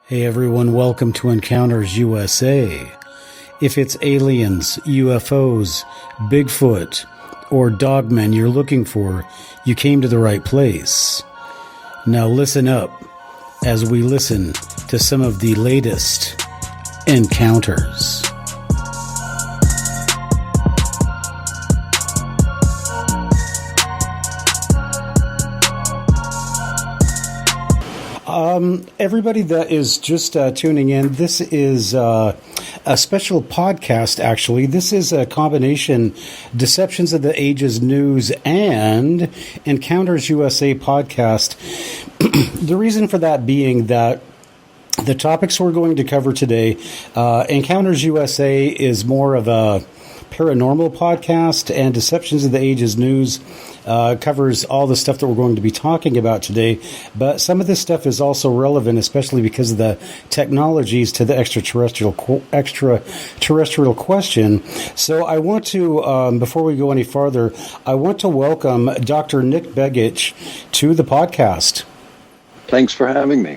Hey everyone, welcome to Encounters USA. If it's aliens, UFOs, Bigfoot, or dogmen you're looking for, you came to the right place. Now listen up as we listen to some of the latest encounters. Everybody that is just tuning in, this is a special podcast, actually. This is a combination Deceptions of the Ages news and Encounters USA podcast. The reason for that being that the topics we're going to cover today, Encounters USA is more of a paranormal podcast, and Deceptions of the Ages news covers all the stuff that we're going to be talking about today. But some of this stuff is also relevant, especially because of the technologies to the extraterrestrial question. So I want to, before we go any farther, I want to welcome Dr. Nick Begich to the podcast. Thanks for having me.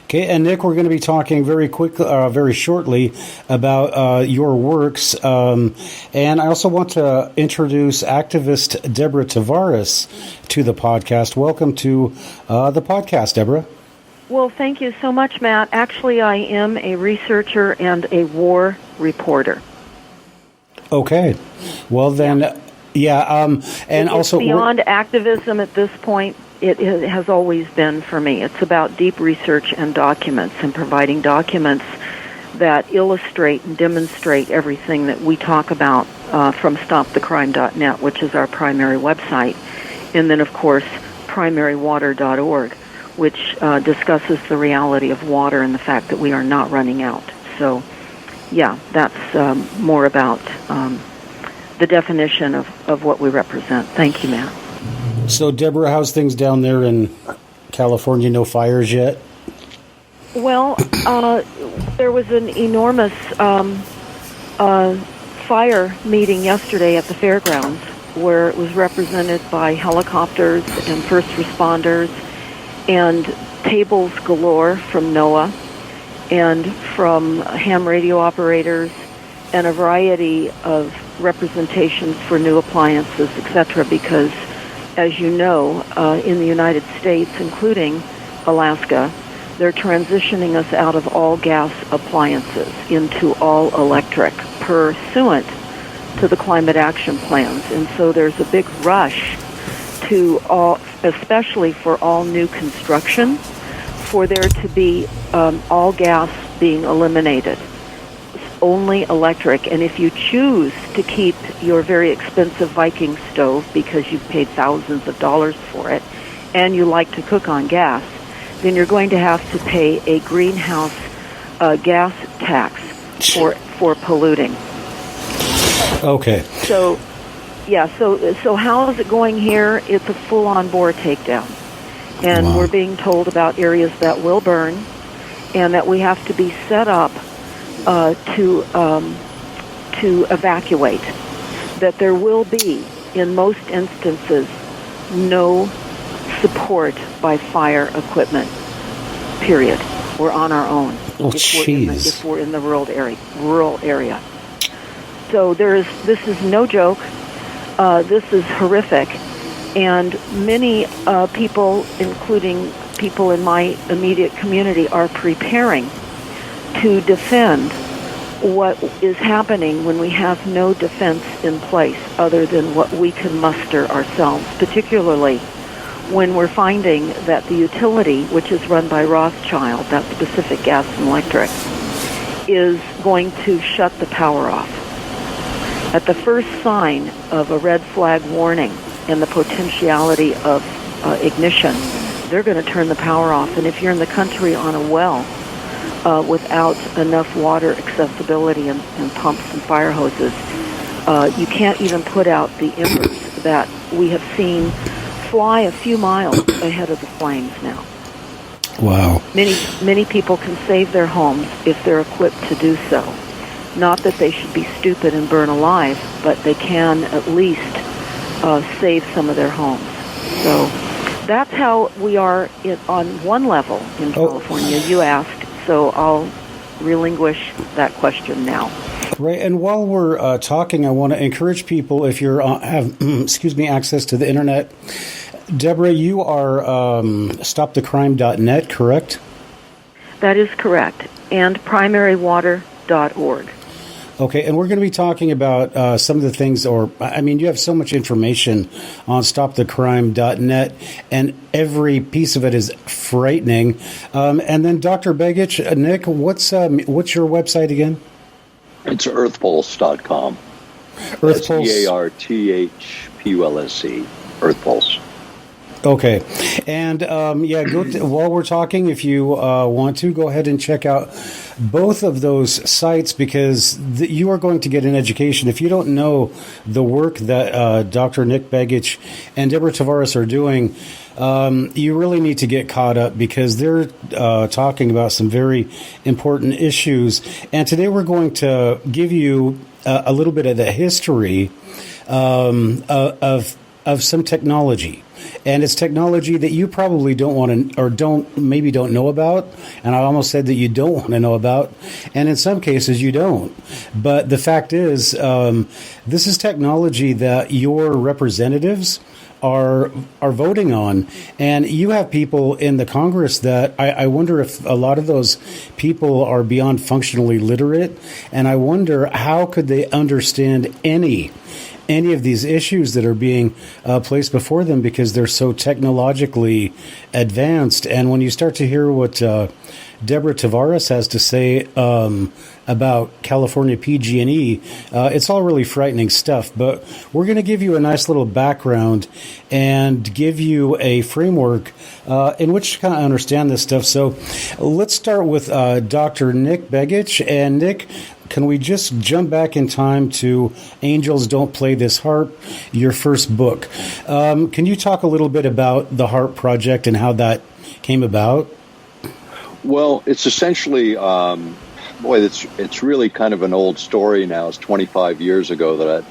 Okay, and Nick, we're going to be talking very shortly about your works, and I also want to introduce activist Deborah Tavares to the podcast. Welcome to the podcast, Deborah. Well, thank you so much, Matt. Actually, I am a researcher and a war reporter. Okay, well then, and it's also beyond activism at this point. It has always been for me. It's about deep research and documents and providing documents that illustrate and demonstrate everything that we talk about from stopthecrime.net, which is our primary website, and then, of course, primarywater.org, which discusses the reality of water and the fact that we are not running out. So, yeah, that's more about the definition of what we represent. Thank you, Matt. So, Deborah, how's things down there in California? No fires yet? Well, there was an enormous fire meeting yesterday at the fairgrounds where it was represented by helicopters and first responders and tables galore from NOAA and from ham radio operators and a variety of representations for new appliances, etc., because as you know, in the United States, including Alaska, they're transitioning us out of all gas appliances into all electric pursuant to the climate action plans. And so there's a big rush to all, especially for all new construction, for there to be all gas being eliminated. Only electric, and if you choose to keep your very expensive Viking stove because you've paid thousands of dollars for it and you like to cook on gas, then you're going to have to pay a greenhouse gas tax for polluting. Okay. So how is it going here? It's a full-on bore takedown. And Wow. We're being told about areas that will burn and that we have to be set up to evacuate, that there will be, in most instances, no support by fire equipment, period. We're on our own if we're in the rural area. So this is no joke. This is horrific. And many people, including people in my immediate community, are preparing to defend what is happening when we have no defense in place other than what we can muster ourselves, particularly when we're finding that the utility, which is run by Rothschild, that specific gas and electric, is going to shut the power off. At the first sign of a red flag warning and the potentiality of ignition, they're going to turn the power off. And if you're in the country on a well, without enough water accessibility and pumps and fire hoses, you can't even put out the embers that we have seen fly a few miles ahead of the flames now. Wow. Many people can save their homes if they're equipped to do so. Not that they should be stupid and burn alive, but they can at least save some of their homes. So that's how we are on one level in California. You asked. so I'll relinquish that question now. Right, and while we're talking, I want to encourage people, if you have access to the internet. Deborah, you are stopthecrime.net, correct? That is correct, and primarywater.org. Okay, and we're going to be talking about some of the things, you have so much information on stopthecrime.net, and every piece of it is frightening. And then Dr. Begich, Nick, what's your website again? It's earthpulse.com. Earthpulse. EARTHPULSE. Earthpulse. Okay. And, while we're talking, if you want to, go ahead and check out both of those sites, because you are going to get an education. If you don't know the work that Dr. Nick Begich and Deborah Tavares are doing, you really need to get caught up, because they're talking about some very important issues. And today we're going to give you a little bit of the history of some technology. And it's technology that you probably don't want to, or don't know about. And I almost said that you don't want to know about. And in some cases, you don't. But the fact is, this is technology that your representatives are voting on. And you have people in the Congress that I wonder if a lot of those people are beyond functionally literate. And I wonder, how could they understand any of these issues that are being placed before them, because they're so technologically advanced. And when you start to hear what Deborah Tavares has to say about California PG&E, it's all really frightening stuff. But we're going to give you a nice little background and give you a framework in which to kind of understand this stuff. So let's start with Dr. Nick Begich. And Nick, can we just jump back in time to Angels Don't Play This HAARP, your first book? Can you talk a little bit about the HAARP project and how that came about? Well, it's essentially, it's really kind of an old story now. It's 25 years ago that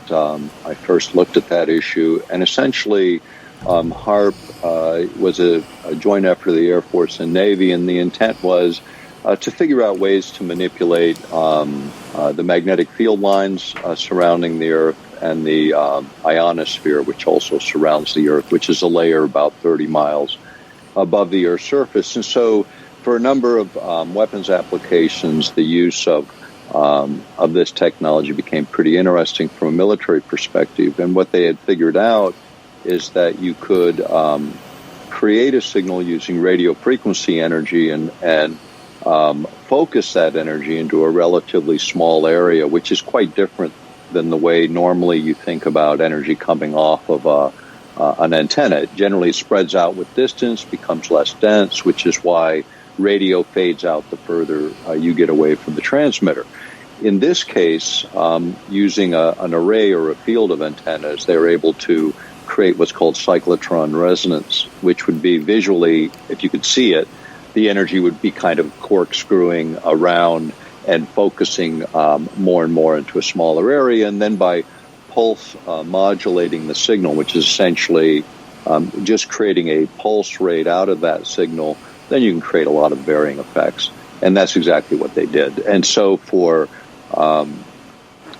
I first looked at that issue. And essentially, HAARP was a joint effort of the Air Force and Navy, and the intent was to figure out ways to manipulate the magnetic field lines surrounding the Earth, and the ionosphere, which also surrounds the Earth, which is a layer about 30 miles above the Earth's surface. And so for a number of weapons applications, the use of this technology became pretty interesting from a military perspective. And what they had figured out is that you could create a signal using radio frequency energy and focus that energy into a relatively small area, which is quite different than the way normally you think about energy coming off of an antenna. It generally spreads out with distance, becomes less dense, which is why radio fades out the further you get away from the transmitter. In this case, using an array or a field of antennas, they're able to create what's called cyclotron resonance, which would be visually, if you could see it, the energy would be kind of corkscrewing around and focusing more and more into a smaller area. And then by pulse modulating the signal, which is essentially just creating a pulse rate out of that signal, then you can create a lot of varying effects. And that's exactly what they did. And so for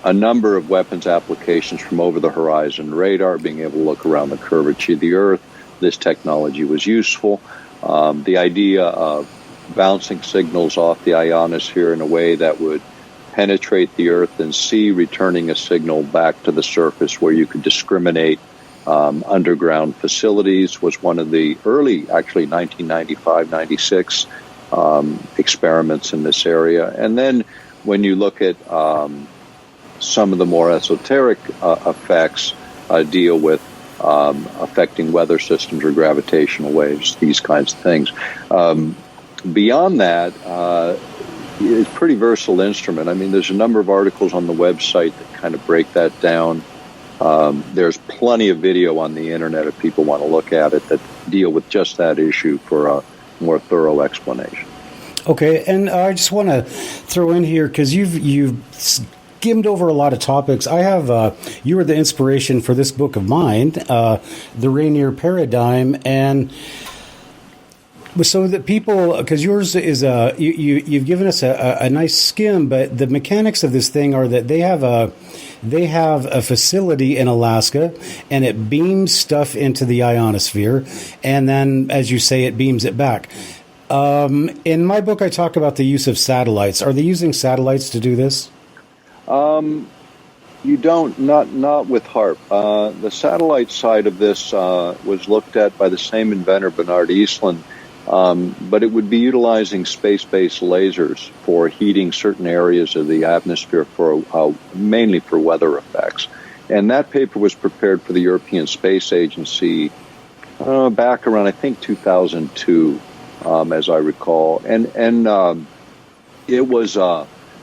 a number of weapons applications, from over-the-horizon radar, being able to look around the curvature of the Earth, this technology was useful. The idea of bouncing signals off the ionosphere in a way that would penetrate the Earth and see returning a signal back to the surface where you could discriminate underground facilities was one of the early, actually 1995-96 experiments in this area. And then when you look at some of the more esoteric effects, deal with affecting weather systems or gravitational waves, these kinds of things. Beyond that, it's a pretty versatile instrument. I mean, there's a number of articles on the website that kind of break that down. There's plenty of video on the internet if people want to look at it that deal with just that issue for a more thorough explanation. Okay, and I just want to throw in here, because you've skimmed over a lot of topics. I have you were the inspiration for this book of mine, the RAINIER paradigm, and So that people, because yours is you've given us a nice skim, but the mechanics of this thing are that they have a facility in Alaska, and it beams stuff into the ionosphere, and then, as you say, it beams it back. In my book, I talk about the use of satellites. Are they using satellites to do this? You don't, not with HAARP. The satellite side of this was looked at by the same inventor, Bernard Eastland, but it would be utilizing space-based lasers for heating certain areas of the atmosphere for mainly for weather effects. And that paper was prepared for the European Space Agency back around, I think, 2002, as I recall. And it was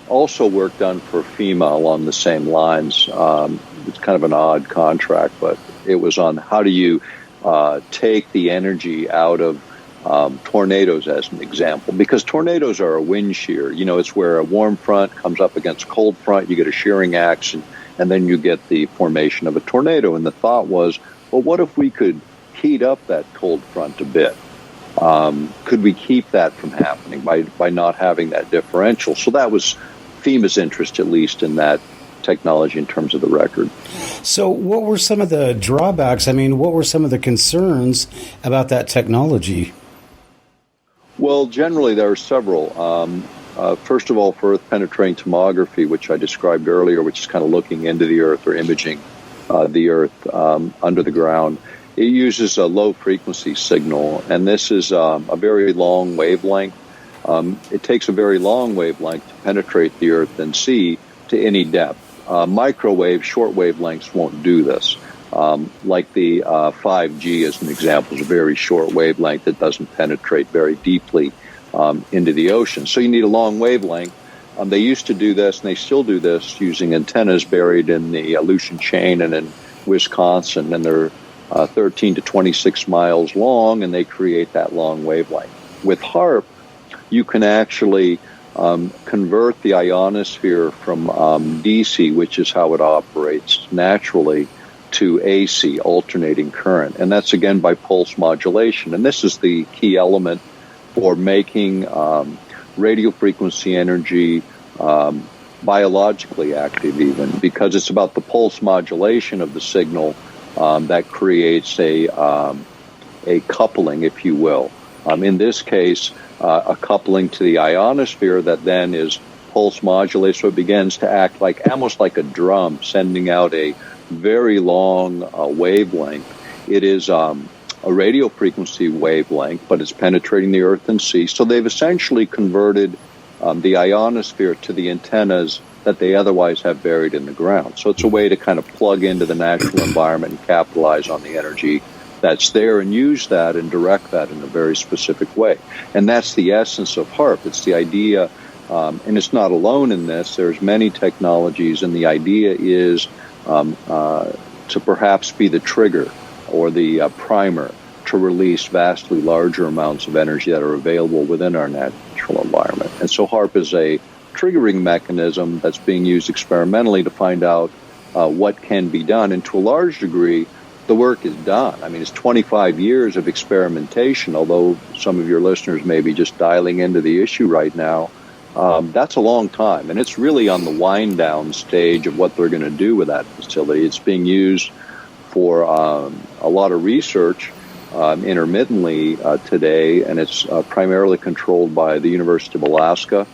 also work done for FEMA along the same lines. It's kind of an odd contract, but it was on how do you take the energy out of tornadoes, as an example, because tornadoes are a wind shear. You know, it's where a warm front comes up against a cold front, you get a shearing action, and then you get the formation of a tornado. And the thought was, well, what if we could heat up that cold front a bit? Could we keep that from happening by not having that differential? So that was FEMA's interest, at least, in that technology in terms of the record. So what were some of the drawbacks? I mean, what were some of the concerns about that technology? Well, generally, there are several. First of all, for Earth-penetrating tomography, which I described earlier, which is kind of looking into the Earth or imaging the Earth under the ground, it uses a low-frequency signal, and this is a very long wavelength. It takes a very long wavelength to penetrate the Earth and sea to any depth. Microwave, short wavelengths won't do this. Like the 5G, as an example, is a very short wavelength that doesn't penetrate very deeply into the ocean. So you need a long wavelength. They used to do this, and they still do this, using antennas buried in the Aleutian chain and in Wisconsin, and they're 13 to 26 miles long, and they create that long wavelength. With HAARP, you can actually convert the ionosphere from DC, which is how it operates naturally, to AC, alternating current. And that's, again, by pulse modulation. And this is the key element for making radio frequency energy biologically active, even, because it's about the pulse modulation of the signal that creates a coupling, if you will. In this case, a coupling to the ionosphere that then is pulse modulated, so it begins to act like almost like a drum, sending out a very long wavelength. It is a radio frequency wavelength, but it's penetrating the Earth and sea. So they've essentially converted the ionosphere to the antennas that they otherwise have buried in the ground. So it's a way to kind of plug into the natural environment and capitalize on the energy that's there and use that and direct that in a very specific way. And that's the essence of HAARP. It's the idea, and it's not alone in this. There's many technologies, and the idea is to perhaps be the trigger or the primer to release vastly larger amounts of energy that are available within our natural environment. And so HAARP is a triggering mechanism that's being used experimentally to find out what can be done. And to a large degree, the work is done. I mean, it's 25 years of experimentation, although some of your listeners may be just dialing into the issue right now. That's a long time, and it's really on the wind-down stage of what they're going to do with that facility. It's being used for a lot of research intermittently today, and it's primarily controlled by the University of Alaska,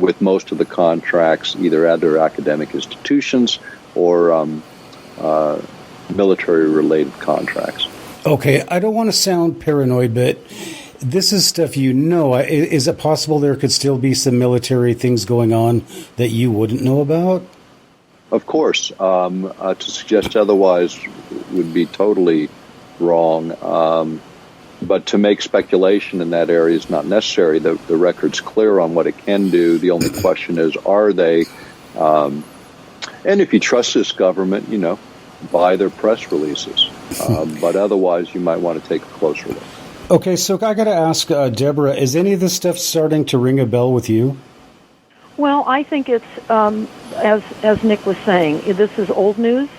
with most of the contracts either at their academic institutions or military-related contracts. Okay, I don't want to sound paranoid, but this is stuff you know. Is it possible there could still be some military things going on that you wouldn't know about? Of course. To suggest otherwise would be totally wrong. But to make speculation in that area is not necessary. The record's clear on what it can do. The only question is, are they? And if you trust this government, you know, buy their press releases. But otherwise, you might want to take a closer look. Okay, so I got to ask Deborah, is any of this stuff starting to ring a bell with you? Well, I think it's, as Nick was saying, this is old news.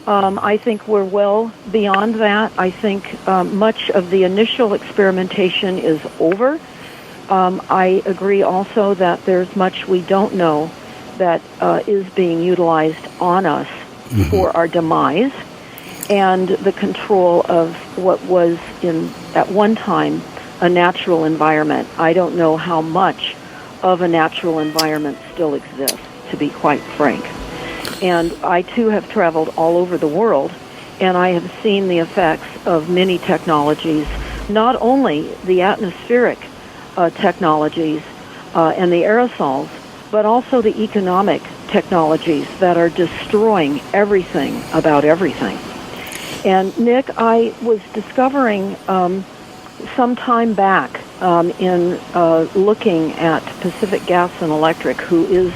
I think we're well beyond that. I think much of the initial experimentation is over. I agree also that there's much we don't know that is being utilized on us for our demise, and the control of what was at one time a natural environment. I don't know how much of a natural environment still exists, to be quite frank. And I, too, have traveled all over the world, and I have seen the effects of many technologies, not only the atmospheric technologies and the aerosols, but also the economic technologies that are destroying everything about everything. And, Nick, I was discovering some time back in looking at Pacific Gas and Electric, who is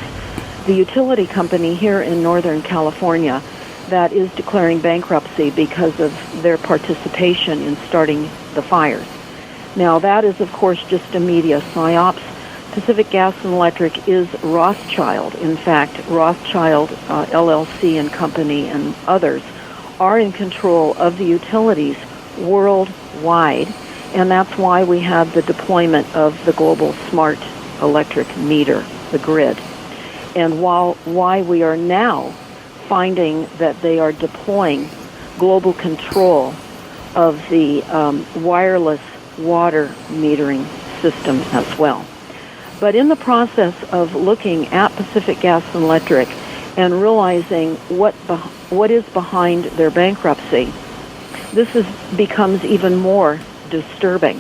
the utility company here in Northern California that is declaring bankruptcy because of their participation in starting the fires. Now, that is, of course, just a media psyops. Pacific Gas and Electric is Rothschild. In fact, Rothschild LLC and Company and others are in control of the utilities worldwide, and that's why we have the deployment of the global smart electric meter, the grid. And why we are now finding that they are deploying global control of the wireless water metering system as well. But in the process of looking at Pacific Gas and Electric and realizing what is behind their bankruptcy, this becomes even more disturbing.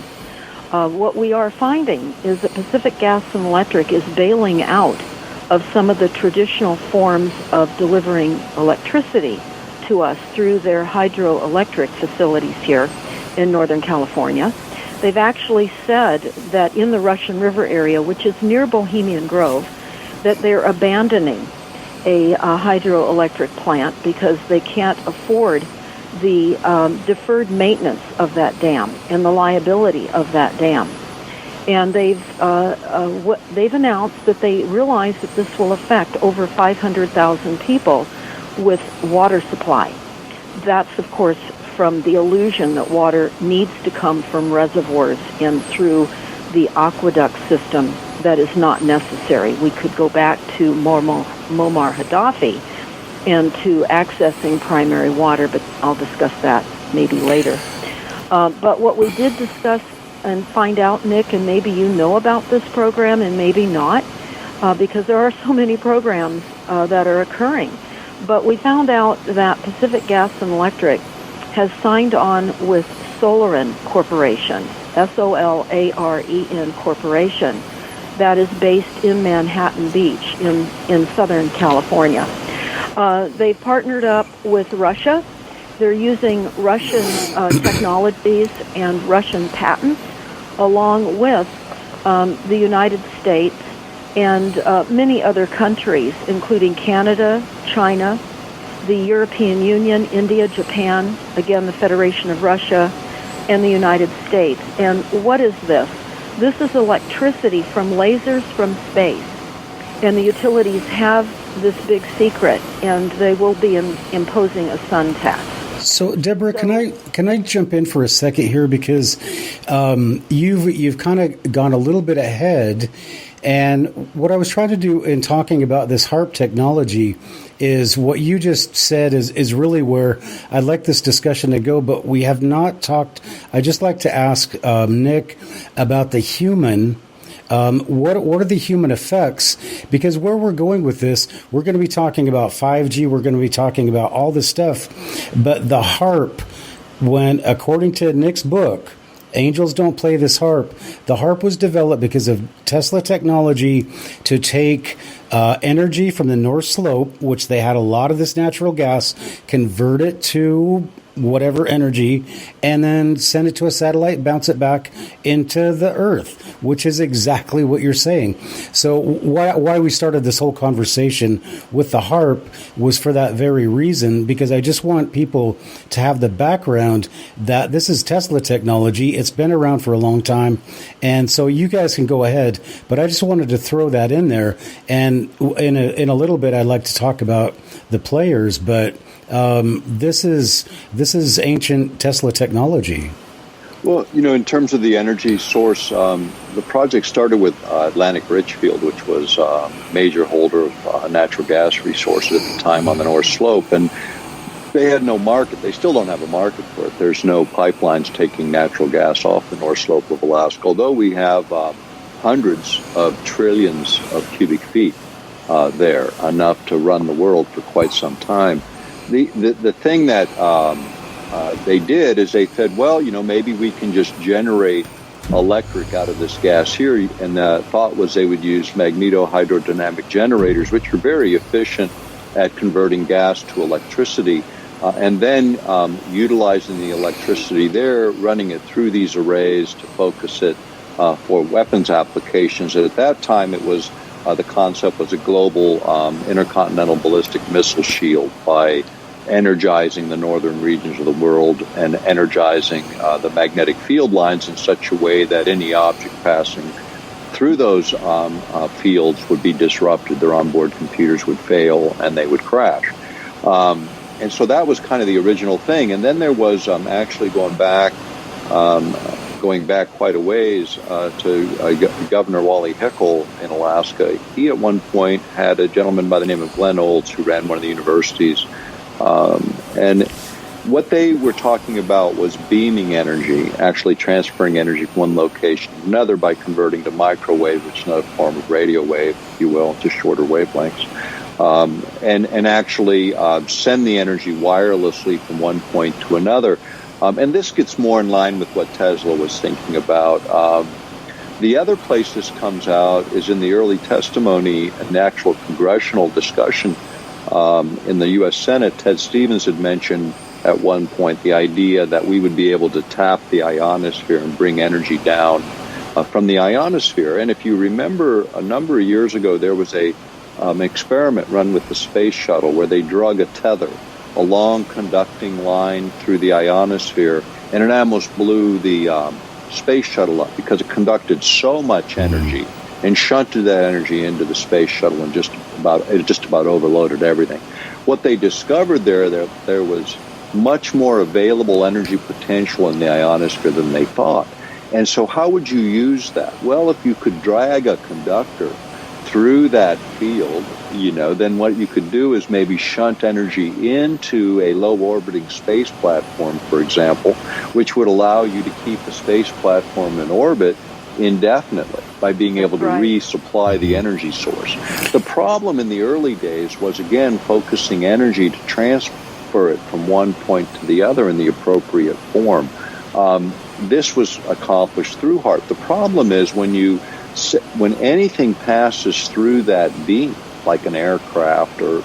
What we are finding is that Pacific Gas and Electric is bailing out of some of the traditional forms of delivering electricity to us through their hydroelectric facilities here in Northern California. They've actually said that in the Russian River area, which is near Bohemian Grove, that they're abandoning a hydroelectric plant because they can't afford the deferred maintenance of that dam and the liability of that dam. And they've announced that they realize that this will affect over 500,000 people with water supply. That's, of course, from the illusion that water needs to come from reservoirs and through the aqueduct system that is not necessary. We could go back to Muammar Gaddafi and to accessing primary water, but I'll discuss that maybe later. But what we did discuss and find out, Nick, and maybe you know about this program and maybe not, because there are so many programs that are occurring. But we found out that Pacific Gas and Electric has signed on with Solarin Corporation, Solaren Corporation, that is based in Manhattan Beach in Southern California. They've partnered up with Russia. They're using Russian technologies and Russian patents, along with the United States and many other countries, including Canada, China, the European Union, India, Japan, again, the Federation of Russia, and the United States. And what is this? This is electricity from lasers from space. And the utilities have this big secret, and they will be imposing a sun tax. So, Deborah, can I jump in for a second here, because you've kind of gone a little bit ahead, and what I was trying to do in talking about this HAARP technology is what you just said is really where I'd like this discussion to go, but we have not talked. I'd just like to ask Nick about the human. What are the human effects? Because where we're going with this, we're going to be talking about 5G. We're going to be talking about all this stuff. But the HAARP, when, according to Nick's book, Angels Don't Play This HAARP, the HAARP was developed because of Tesla technology to take energy from the North Slope, which they had a lot of this natural gas, convert it to whatever energy, and then send it to a satellite, bounce it back into the Earth, which is exactly what you're saying. So why we started this whole conversation with the HAARP was for that very reason, because I just want people to have the background that this is Tesla technology. It's been around for a long time, and so you guys can go ahead, but I just wanted to throw that in there. And in a little bit, I'd like to talk about the players, but This is ancient Tesla technology. Well, in terms of the energy source, the project started with Atlantic Richfield, which was a major holder of natural gas resources at the time on the North Slope. And they had no market. They still don't have a market for it. There's no pipelines taking natural gas off the North Slope of Alaska, although we have hundreds of trillions of cubic feet there, enough to run the world for quite some time. The thing that they did is they said, well, maybe we can just generate electric out of this gas here. And the thought was they would use magneto-hydrodynamic generators, which are very efficient at converting gas to electricity. And then utilizing the electricity there, running it through these arrays to focus it for weapons applications. And at that time, it was the concept was a global intercontinental ballistic missile shield by energizing the northern regions of the world and energizing the magnetic field lines in such a way that any object passing through those fields would be disrupted. Their onboard computers would fail and they would crash. And so that was kind of the original thing. And then there was actually going back quite a ways to Governor Wally Hickel in Alaska. He at one point had a gentleman by the name of Glenn Olds who ran one of the universities. And what they were talking about was beaming energy, actually transferring energy from one location to another by converting to microwave, which is another form of radio wave, if you will, just shorter wavelengths. And actually send the energy wirelessly from one point to another. And this gets more in line with what Tesla was thinking about. The other place this comes out is in the early testimony and actual congressional discussion in the U.S. Senate. Ted Stevens had mentioned at one point the idea that we would be able to tap the ionosphere and bring energy down from the ionosphere. And if you remember, a number of years ago, there was an experiment run with the space shuttle where they drug a tether, a long conducting line through the ionosphere, and it almost blew the space shuttle up because it conducted so much energy and shunted that energy into the space shuttle and just about overloaded everything. What they discovered there was much more available energy potential in the ionosphere than they thought. And so how would you use that? Well, if you could drag a conductor through that field, then what you could do is maybe shunt energy into a low-orbiting space platform, for example, which would allow you to keep a space platform in orbit indefinitely by being able to resupply the energy source. The problem in the early days was, again, focusing energy to transfer it from one point to the other in the appropriate form. This was accomplished through HAARP. The problem is when anything passes through that beam, like an aircraft or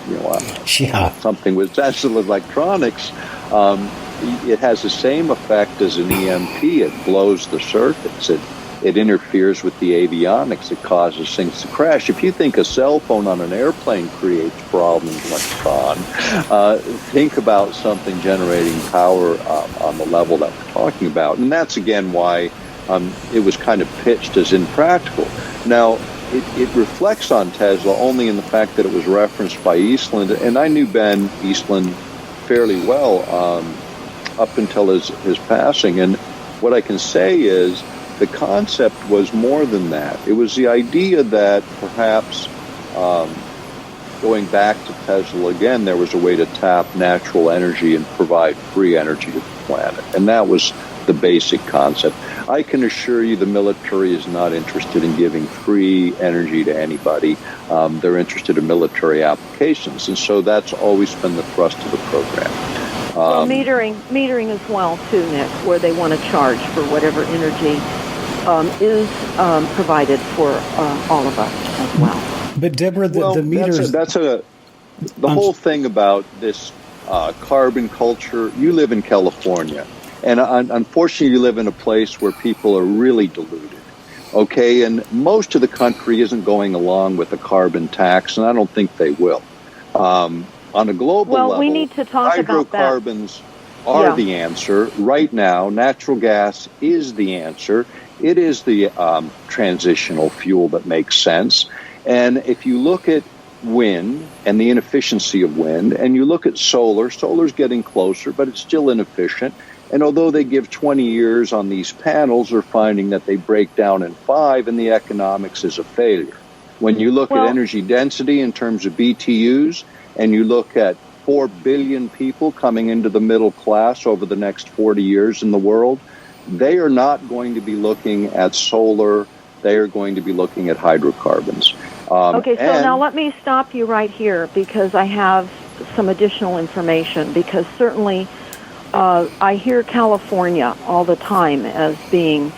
something with sensitive electronics, it has the same effect as an EMP. It blows the circuits. It interferes with the avionics. It causes things to crash. If you think a cell phone on an airplane creates problems like Tron, think about something generating power on the level that we're talking about. And that's, again, why it was kind of pitched as impractical. Now, it reflects on Tesla only in the fact that it was referenced by Eastland, and I knew Ben Eastland fairly well up until his passing. And what I can say is the concept was more than that. It was the idea that perhaps going back to Tesla again, there was a way to tap natural energy and provide free energy to the planet, and that was the basic concept. I can assure you the military is not interested in giving free energy to anybody. They're interested in military applications, and so that's always been the thrust of the program. Well, metering as well, too, Nick, where they want to charge for whatever energy is provided for all of us as well. But Deborah, the meters... The whole thing about this carbon culture, you live in California. And unfortunately, you live in a place where people are really deluded, okay? And most of the country isn't going along with a carbon tax, and I don't think they will. On a global level, we need to talk about that. Hydrocarbons are the answer. Right now, natural gas is the answer. It is the transitional fuel that makes sense. And if you look at wind and the inefficiency of wind, and you look at solar's getting closer, but it's still inefficient. And although they give 20 years on these panels, they're finding that they break down in 5, and the economics is a failure. When you look at energy density in terms of BTUs, and you look at 4 billion people coming into the middle class over the next 40 years in the world, they are not going to be looking at solar. They are going to be looking at hydrocarbons. Okay, so now let me stop you right here because I have some additional information, because certainly I hear California all the time as being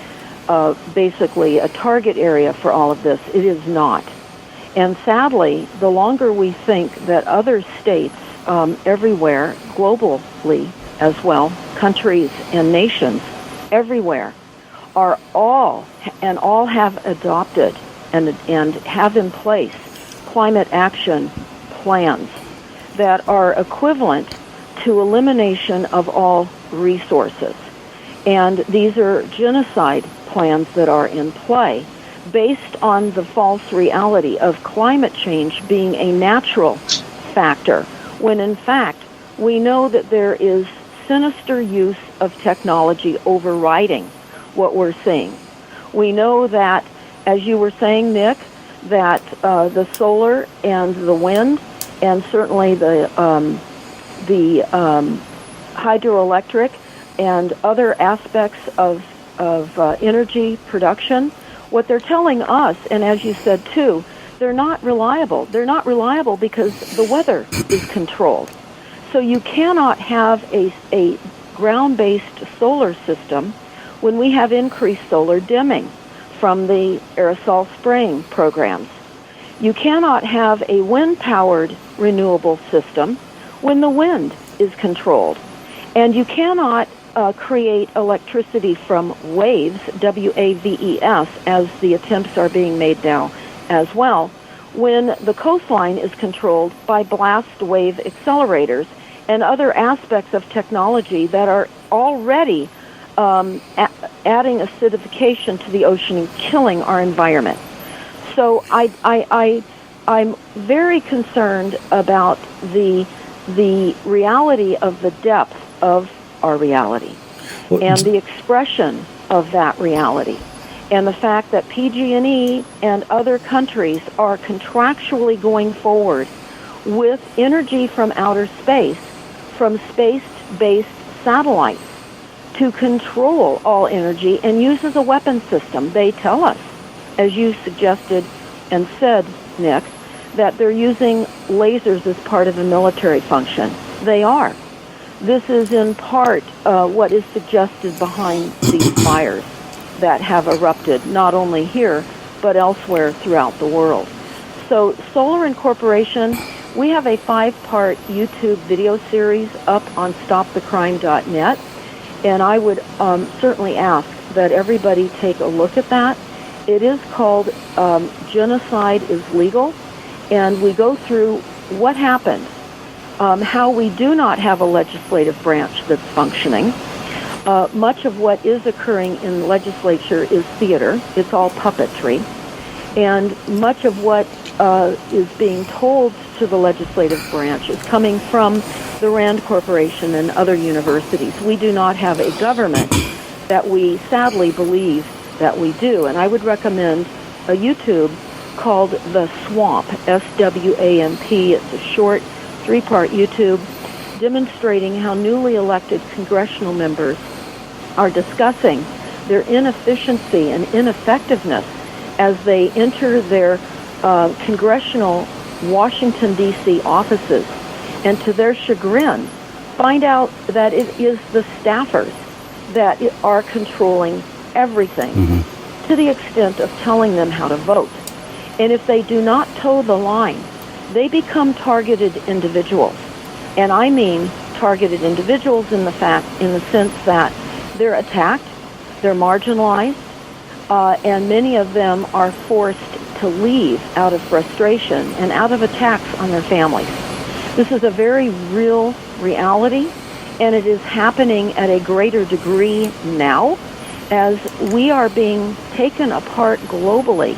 basically a target area for all of this. It is not. And sadly, the longer we think that other states everywhere, globally as well, countries and nations everywhere, are all have adopted and have in place climate action plans that are equivalent to elimination of all resources. And these are genocide plans that are in play based on the false reality of climate change being a natural factor, when in fact we know that there is sinister use of technology overriding what we're seeing. We know that, as you were saying, Nick, that the solar and the wind, and certainly the hydroelectric and other aspects of energy production, what they're telling us, and as you said too, they're not reliable. They're not reliable because the weather is controlled. So you cannot have a ground-based solar system when we have increased solar dimming from the aerosol spraying programs. You cannot have a wind-powered renewable system when the wind is controlled. And you cannot create electricity from waves, W-A-V-E-S, as the attempts are being made now as well, when the coastline is controlled by blast wave accelerators and other aspects of technology that are already adding acidification to the ocean and killing our environment. So I'm very concerned about the reality of the depth of our reality and the expression of that reality, and the fact that PG&E and other countries are contractually going forward with energy from outer space, from space-based satellites, to control all energy and use as a weapon system. They tell us, as you suggested and said, Nick, that they're using lasers as part of a military function. They are. This is in part what is suggested behind these fires that have erupted, not only here, but elsewhere throughout the world. So Solar Incorporation, we have a 5-part YouTube video series up on stopthecrime.net, and I would certainly ask that everybody take a look at that. It is called Genocide is Legal, and we go through what happened, how we do not have a legislative branch that's functioning. Much of what is occurring in the legislature is theater. It's all puppetry. And much of what is being told to the legislative branch is coming from the Rand Corporation and other universities. We do not have a government that we sadly believe that we do. And I would recommend a YouTube called The Swamp, S-W-A-M-P. It's a short 3-part YouTube demonstrating how newly elected congressional members are discussing their inefficiency and ineffectiveness as they enter their congressional Washington, D.C. offices, and to their chagrin, find out that it is the staffers that are controlling everything to the extent of telling them how to vote. And if they do not toe the line, they become targeted individuals. And I mean targeted individuals in the sense that they're attacked, they're marginalized, and many of them are forced to leave out of frustration and out of attacks on their families. This is a very real reality, and it is happening at a greater degree now as we are being taken apart globally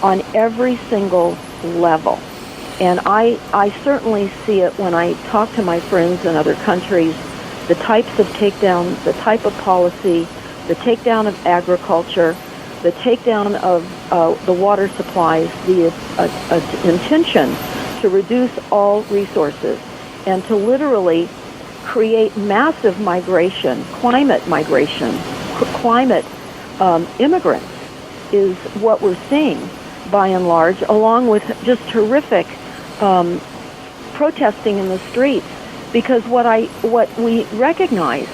on every single level. And I certainly see it when I talk to my friends in other countries, the types of takedown, the type of policy, the takedown of agriculture, the takedown of the water supplies, the intention to reduce all resources and to literally create massive migration, climate immigrants is what we're seeing by and large, along with just horrific protesting in the streets. Because what we recognize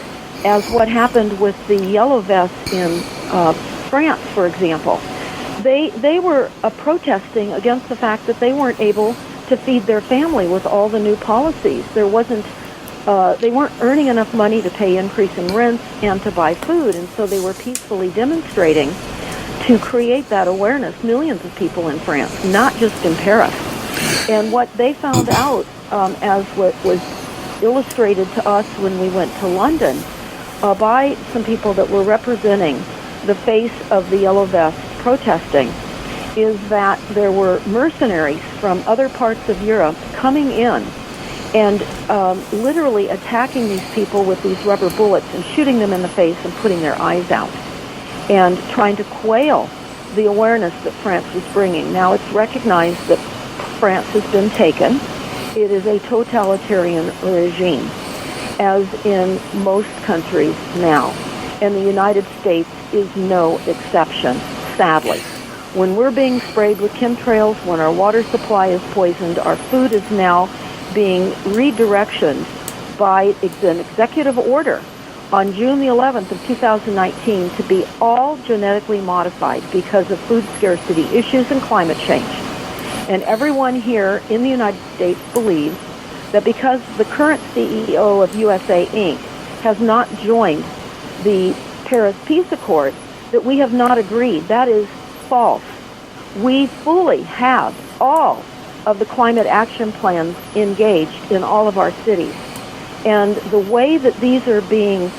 as what happened with the yellow vests in France, for example, they were protesting against the fact that they weren't able to feed their family with all the new policies. They weren't earning enough money to pay increase in rents and to buy food, and so they were peacefully demonstrating to create that awareness. Millions of people in France, not just in Paris. And what they found out, as what was illustrated to us when we went to London by some people that were representing the face of the yellow vests protesting, is that there were mercenaries from other parts of Europe coming in and literally attacking these people with these rubber bullets and shooting them in the face and putting their eyes out and trying to quail the awareness that France was bringing. Now it's recognized that France has been taken. It is a totalitarian regime, as in most countries now. And the United States is no exception, sadly. When we're being sprayed with chemtrails, when our water supply is poisoned, our food is now being redirectioned by an executive order on June the 11th of 2019 to be all genetically modified because of food scarcity issues and climate change. And everyone here in the United States believes that because the current CEO of USA Inc. has not joined the Paris Peace Accord, that we have not agreed. That is false. We fully have all of the climate action plans engaged in all of our cities. And the way that these are being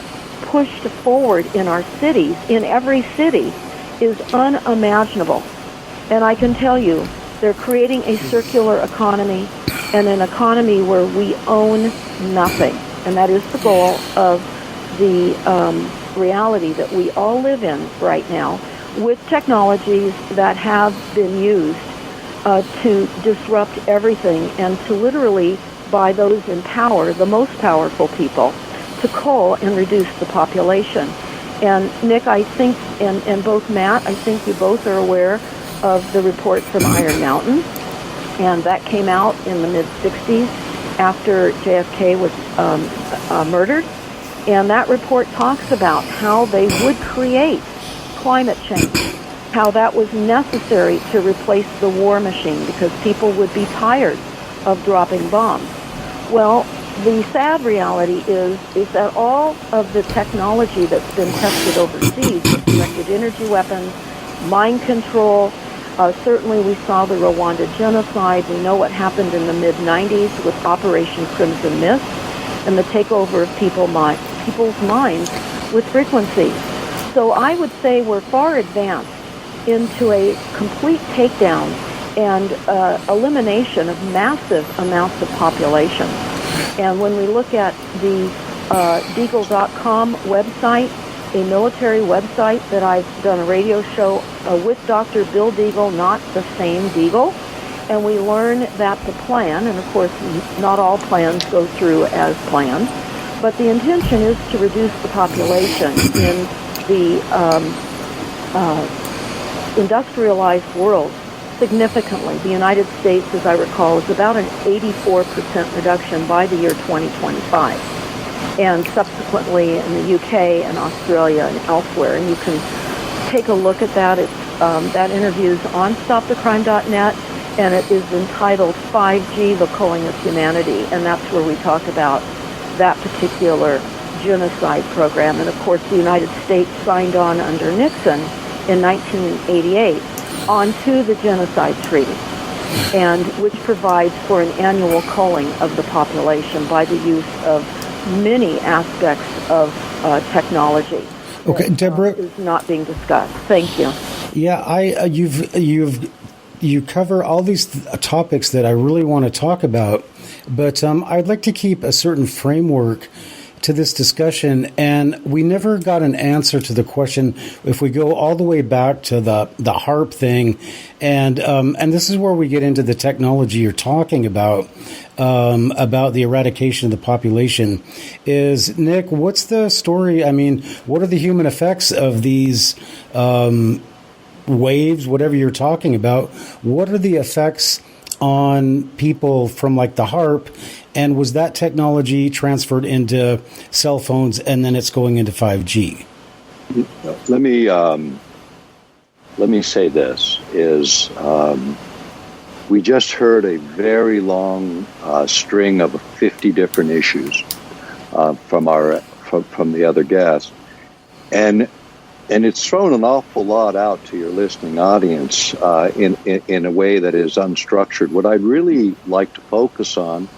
pushed forward in our cities, in every city, is unimaginable. And I can tell you, they're creating a circular economy and an economy where we own nothing. And that is the goal of the reality that we all live in right now, with technologies that have been used to disrupt everything and to literally, by those in power, the most powerful people, to cull and reduce the population. And Nick, I think, and both Matt, I think you both are aware of the report from Iron Mountain, and that came out in the mid-'60s after JFK was murdered. And that report talks about how they would create climate change, how that was necessary to replace the war machine because people would be tired of dropping bombs. Well, the sad reality is that all of the technology that's been tested overseas, directed energy weapons, mind control, certainly we saw the Rwanda genocide. We know what happened in the mid-'90s with Operation Crimson Mist and the takeover of people's minds with frequencies. So I would say we're far advanced into a complete takedown and elimination of massive amounts of population. And when we look at the Deagle.com website, a military website that I've done a radio show with Dr. Bill Deagle, not the same Deagle, and we learn that the plan, and of course not all plans go through as planned, but the intention is to reduce the population in the industrialized world significantly. The United States, as I recall, is about an 84% reduction by the year 2025. And subsequently in the UK and Australia and elsewhere. And you can take a look at that. It's, that interview is on stopthecrime.net, and it is entitled 5G, the Culling of Humanity. And that's where we talk about that particular genocide program. And of course, the United States signed on under Nixon in 1988 onto the Genocide Treaty, and which provides for an annual culling of the population by the use of many aspects of technology. Okay, that, Deborah, is not being discussed. Thank you. Yeah, you've you cover all these topics that I really want to talk about, but I'd like to keep a certain framework to this discussion, and we never got an answer to the question. If we go all the way back to the HAARP thing, and this is where we get into the technology you're talking about the eradication of the population. Is Nick, what's the story? I mean, what are the human effects of these waves, whatever you're talking about? What are the effects on people from like the HAARP? And was that technology transferred into cell phones, and then it's going into 5G? Let me say this: we just heard a very long string of 50 different issues from the other guests, and it's thrown an awful lot out to your listening audience in a way that is unstructured. What I'd really like to focus on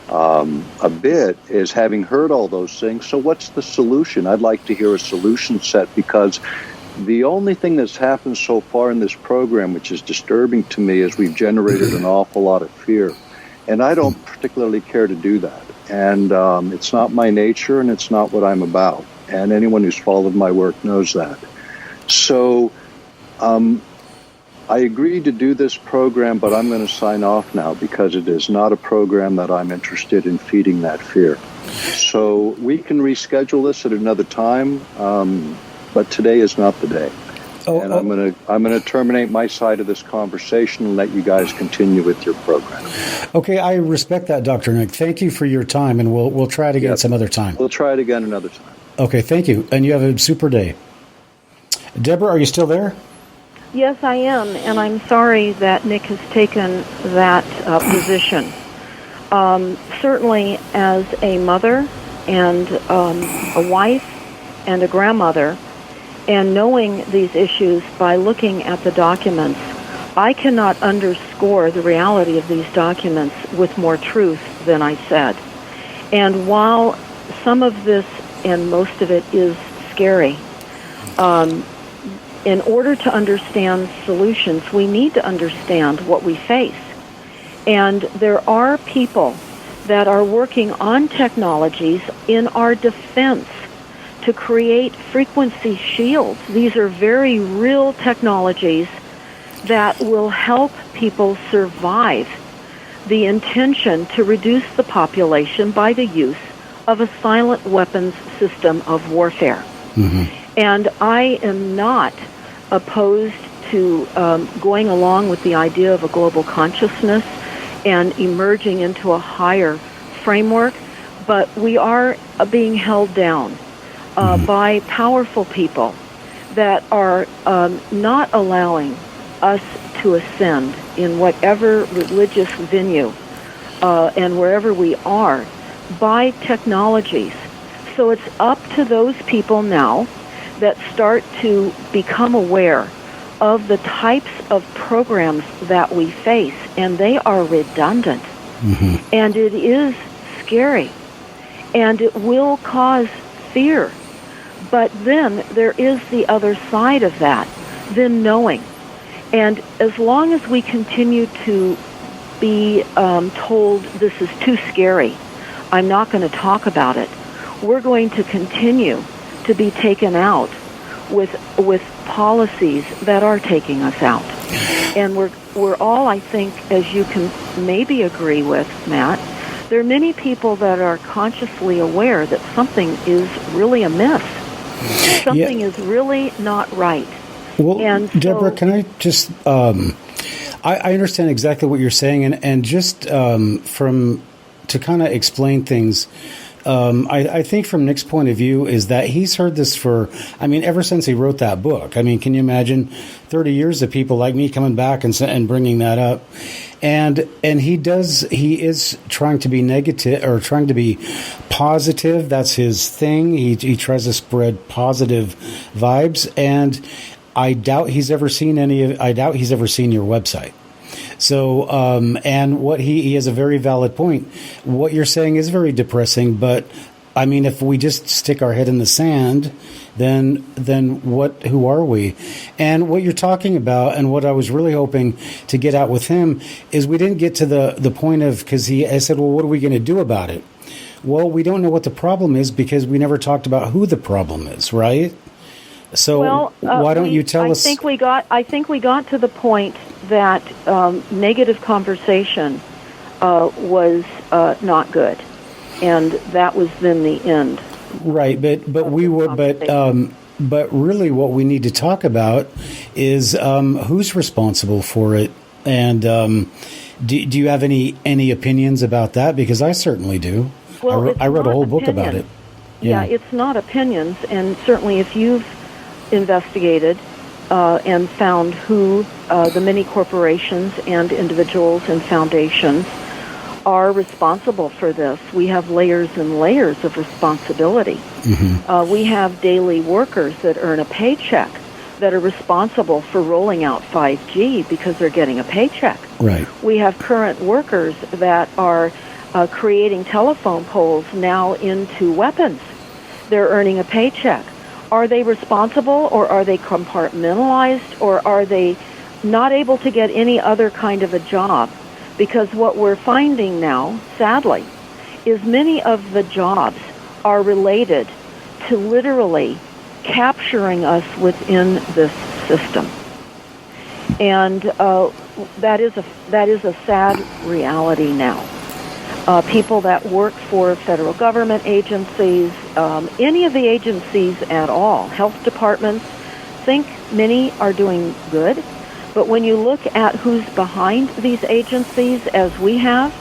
a bit is, having heard all those things, so what's the solution? I'd like to hear a solution set, because the only thing that's happened so far in this program, which is disturbing to me, is we've generated an awful lot of fear. And I don't particularly care to do that. And it's not my nature, and it's not what I'm about. And anyone who's followed my work knows that. So I agreed to do this program, but I'm going to sign off now, because it is not a program that I'm interested in feeding that fear. So we can reschedule this at another time, but today is not the day. I'm going to terminate my side of this conversation and let you guys continue with your program. Okay, I respect that, Dr. Nick. Thank you for your time, and we'll try it again some other time. We'll try it again another time. Okay, thank you, and you have a super day. Deborah, are you still there? Yes, I am, and I'm sorry that Nick has taken that position. Certainly, as a mother and a wife and a grandmother, and knowing these issues by looking at the documents, I cannot underscore the reality of these documents with more truth than I said. And while some of this and most of it is scary, in order to understand solutions, we need to understand what we face. And there are people that are working on technologies in our defense to create frequency shields. These are very real technologies that will help people survive the intention to reduce the population by the use of a silent weapons system of warfare. Mm-hmm. And I am not opposed to going along with the idea of a global consciousness and emerging into a higher framework, but we are being held down by powerful people that are not allowing us to ascend in whatever religious venue and wherever we are by technologies. So it's up to those people now that start to become aware of the types of programs that we face, and they are redundant. Mm-hmm. And it is scary, and it will cause fear. But then there is the other side of that, then knowing. And as long as we continue to be told this is too scary, I'm not going to talk about it, we're going to continue to be taken out with policies that are taking us out. And we're all, I think, as you can maybe agree with, Matt, there are many people that are consciously aware that something is really amiss. Something is really not right. Well, and so, Deborah, can I just... I understand exactly what you're saying, and just to kind of explain things... I think from Nick's point of view is that he's heard this ever since he wrote that book. I mean, can you imagine 30 years of people like me coming back and bringing that up? And he is trying to be negative or trying to be positive. That's his thing. He tries to spread positive vibes. And I doubt he's ever seen your website. So, and what he has a very valid point. What you're saying is very depressing, but I mean, if we just stick our head in the sand, then what? Who are we? And what you're talking about, and what I was really hoping to get out with him, is we didn't get to the point of, because I said, well, what are we going to do about it? Well, we don't know what the problem is because we never talked about who the problem is, right? So why don't you tell us? I think we got to the point that negative conversation was not good, and that was then the end. Right, but really, what we need to talk about is who's responsible for it, and do you have any opinions about that? Because I certainly do. Well, I wrote a whole book about it. Yeah, it's not opinions, and certainly if you've investigated and found who the many corporations and individuals and foundations are responsible for this. We have layers and layers of responsibility. Mm-hmm. We have daily workers that earn a paycheck that are responsible for rolling out 5G because they're getting a paycheck. Right. We have current workers that are creating telephone poles now into weapons. They're earning a paycheck. Are they responsible, or are they compartmentalized, or are they not able to get any other kind of a job? Because what we're finding now, sadly, is many of the jobs are related to literally capturing us within this system. And that is a sad reality now. People that work for federal government agencies, any of the agencies at all, health departments, think many are doing good. But when you look at who's behind these agencies, as we have,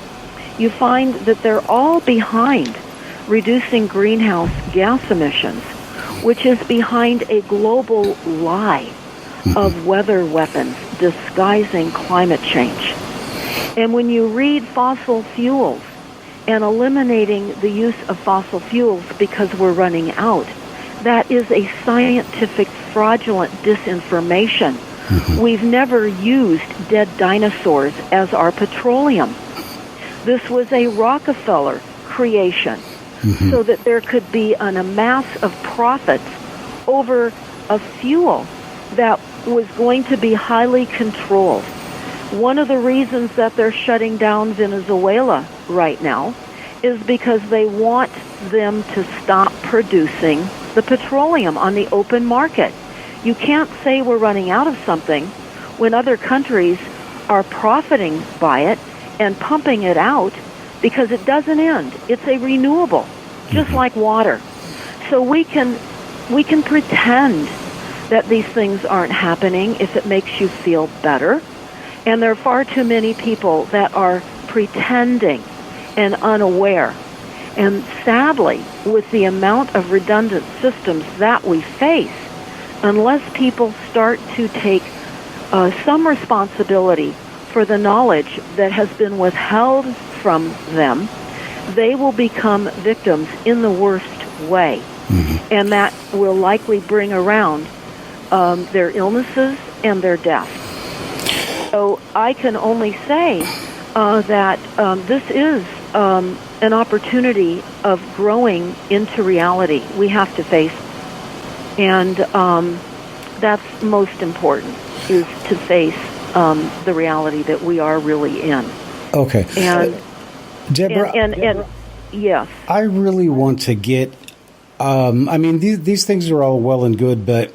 you find that they're all behind reducing greenhouse gas emissions, which is behind a global lie of weather weapons disguising climate change. And when you read fossil fuels and eliminating the use of fossil fuels because we're running out, that is a scientific fraudulent disinformation. Mm-hmm. We've never used dead dinosaurs as our petroleum. This was a Rockefeller creation, mm-hmm. so that there could be an amass of profits over a fuel that was going to be highly controlled. One of the reasons that they're shutting down Venezuela right now is because they want them to stop producing the petroleum on the open market. You can't say we're running out of something when other countries are profiting by it and pumping it out, because it doesn't end. It's a renewable, just like water. So we can pretend that these things aren't happening if it makes you feel better. And there are far too many people that are pretending and unaware. And sadly, with the amount of redundant systems that we face, unless people start to take some responsibility for the knowledge that has been withheld from them, they will become victims in the worst way. Mm-hmm. And that will likely bring around their illnesses and their deaths. So I can only say that this is an opportunity of growing into reality we have to face. And that's most important, is to face the reality that we are really in. Okay. And Deborah, and yes. I really want to get, I mean, these things are all well and good, but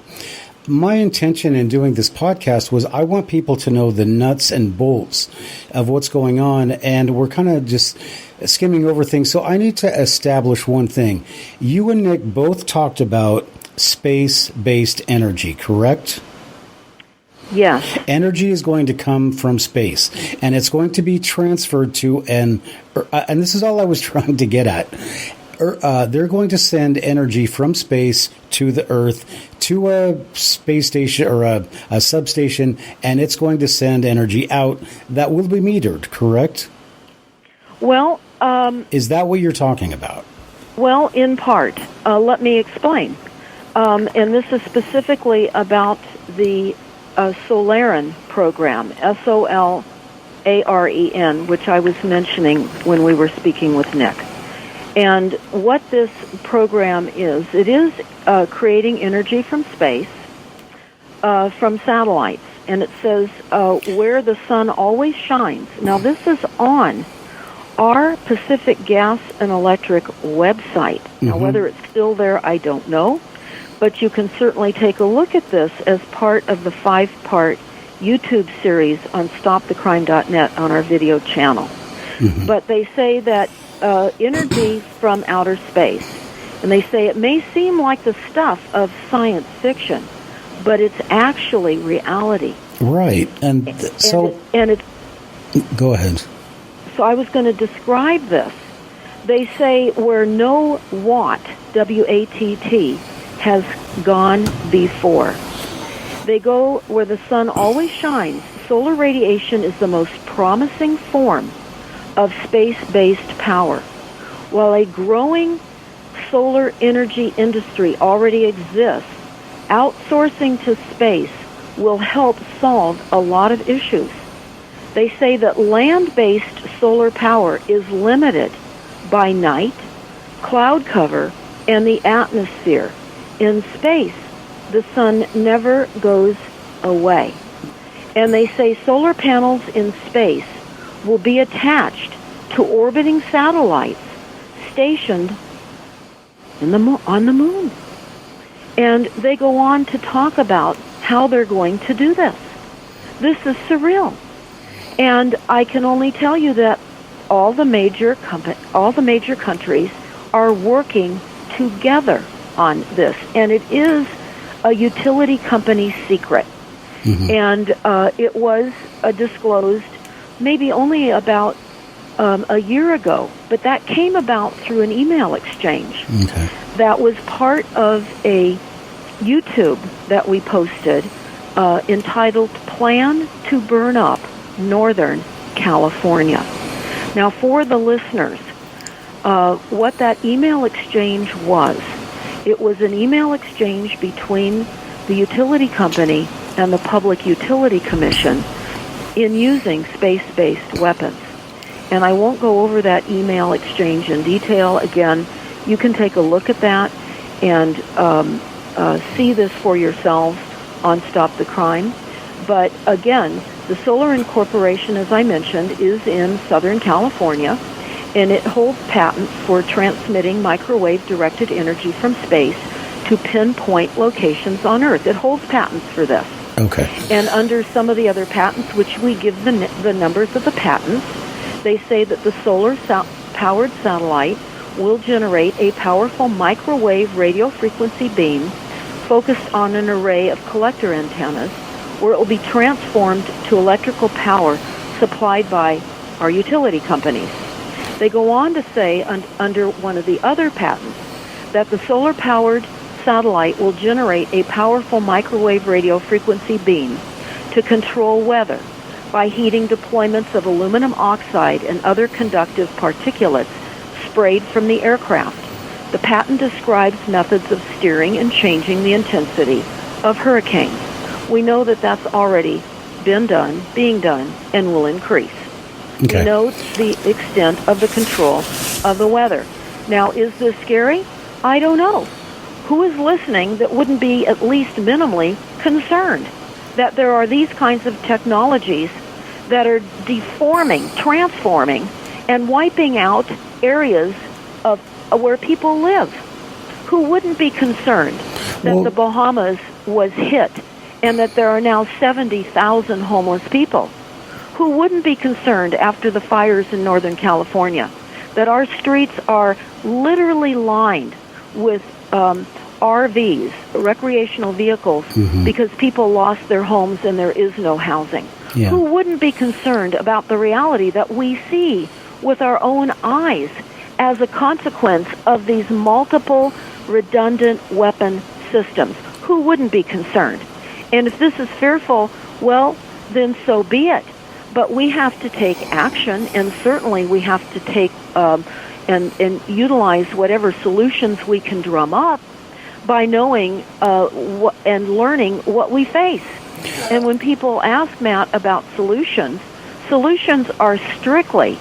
my intention in doing this podcast was I want people to know the nuts and bolts of what's going on, and we're kind of just skimming over things. So I need to establish one thing. You and Nick both talked about space-based energy, correct? Yes. Energy is going to come from space, and it's going to be transferred to and this is all I was trying to get at. They're going to send energy from space to the Earth, to a space station or a substation, and it's going to send energy out that will be metered, correct? Well, is that what you're talking about? Well, in part. Let me explain. And this is specifically about the Solaren program, SOLAREN, which I was mentioning when we were speaking with Nick. And what this program is, it is creating energy from space, from satellites. And it says where the sun always shines. Now, this is on our Pacific Gas and Electric website. Now, whether it's still there, I don't know. But you can certainly take a look at this as part of the 5-part YouTube series on stopthecrime.net on our video channel. But they say that energy from outer space, and they say it may seem like the stuff of science fiction, but it's actually reality. Right. And go ahead. So I was going to describe this. They say where no watt, W-A-T-T, has gone before. They go where the sun always shines. Solar radiation is the most promising form of space-based power. While a growing solar energy industry already exists, outsourcing to space will help solve a lot of issues. They say that land-based solar power is limited by night, cloud cover, and the atmosphere. In space, the sun never goes away. And they say solar panels in space will be attached to orbiting satellites stationed on the moon. And they go on to talk about how they're going to do this. This is surreal. And I can only tell you that all the major countries are working together on this, and it is a utility company secret. And it was disclosed maybe only about a year ago, but that came about through an email exchange. That was part of a YouTube that we posted entitled Plan to Burn Up Northern California. Now, for the listeners, what that email exchange was, it was an email exchange between the utility company and the Public Utility Commission in using space-based weapons. And I won't go over that email exchange in detail. Again, you can take a look at that and see this for yourselves on Stop the Crime. But again, the Solar Incorporation, as I mentioned, is in Southern California, and it holds patents for transmitting microwave-directed energy from space to pinpoint locations on Earth. It holds patents for this. Okay. And under some of the other patents, which we give the numbers of the patents, they say that the solar-powered satellite will generate a powerful microwave radio frequency beam focused on an array of collector antennas, where it will be transformed to electrical power supplied by our utility companies. They go on to say, under one of the other patents, that the solar-powered satellite will generate a powerful microwave radio frequency beam to control weather by heating deployments of aluminum oxide and other conductive particulates sprayed from the aircraft. The patent describes methods of steering and changing the intensity of hurricanes. We know that that's already been done, being done, and will increase. Okay. We know the extent of the control of the weather. Now, is this scary? I don't know. Who is listening that wouldn't be at least minimally concerned that there are these kinds of technologies that are deforming, transforming, and wiping out areas of where people live? Who wouldn't be concerned that the Bahamas was hit and that there are now 70,000 homeless people? Who wouldn't be concerned after the fires in Northern California that our streets are literally lined with RVs, recreational vehicles, because people lost their homes and there is no housing? Yeah. Who wouldn't be concerned about the reality that we see with our own eyes as a consequence of these multiple redundant weapon systems? Who wouldn't be concerned? And if this is fearful, well, then so be it. But we have to take action, and certainly we have to take and utilize whatever solutions we can drum up by knowing and learning what we face. And when people ask Matt about solutions are strictly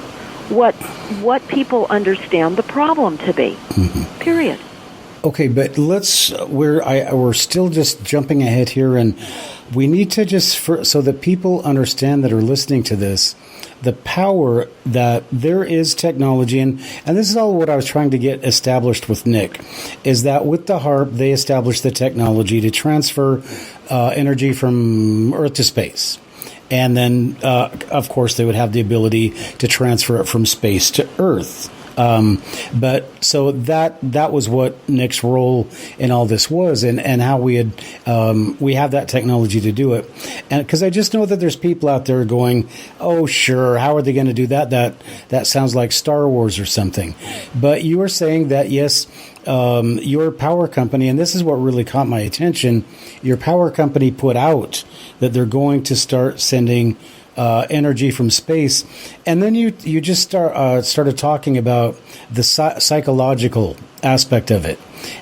what people understand the problem to be. Period. Okay, but we're still just jumping ahead here, and we need to so that people understand that are listening to this, the power that there is technology, and this is all what I was trying to get established with Nick, is that with the HAARP, they established the technology to transfer energy from Earth to space. And then, of course, they would have the ability to transfer it from space to Earth. But so that was what Nick's role in all this was, and how we have that technology to do it. And because I just know that there's people out there going, oh, sure, how are they going to do that? That sounds like Star Wars or something. But you were saying that, yes, your power company, and this is what really caught my attention, your power company put out that they're going to start sending energy from space, and then you just started talking about the psychological aspect of it,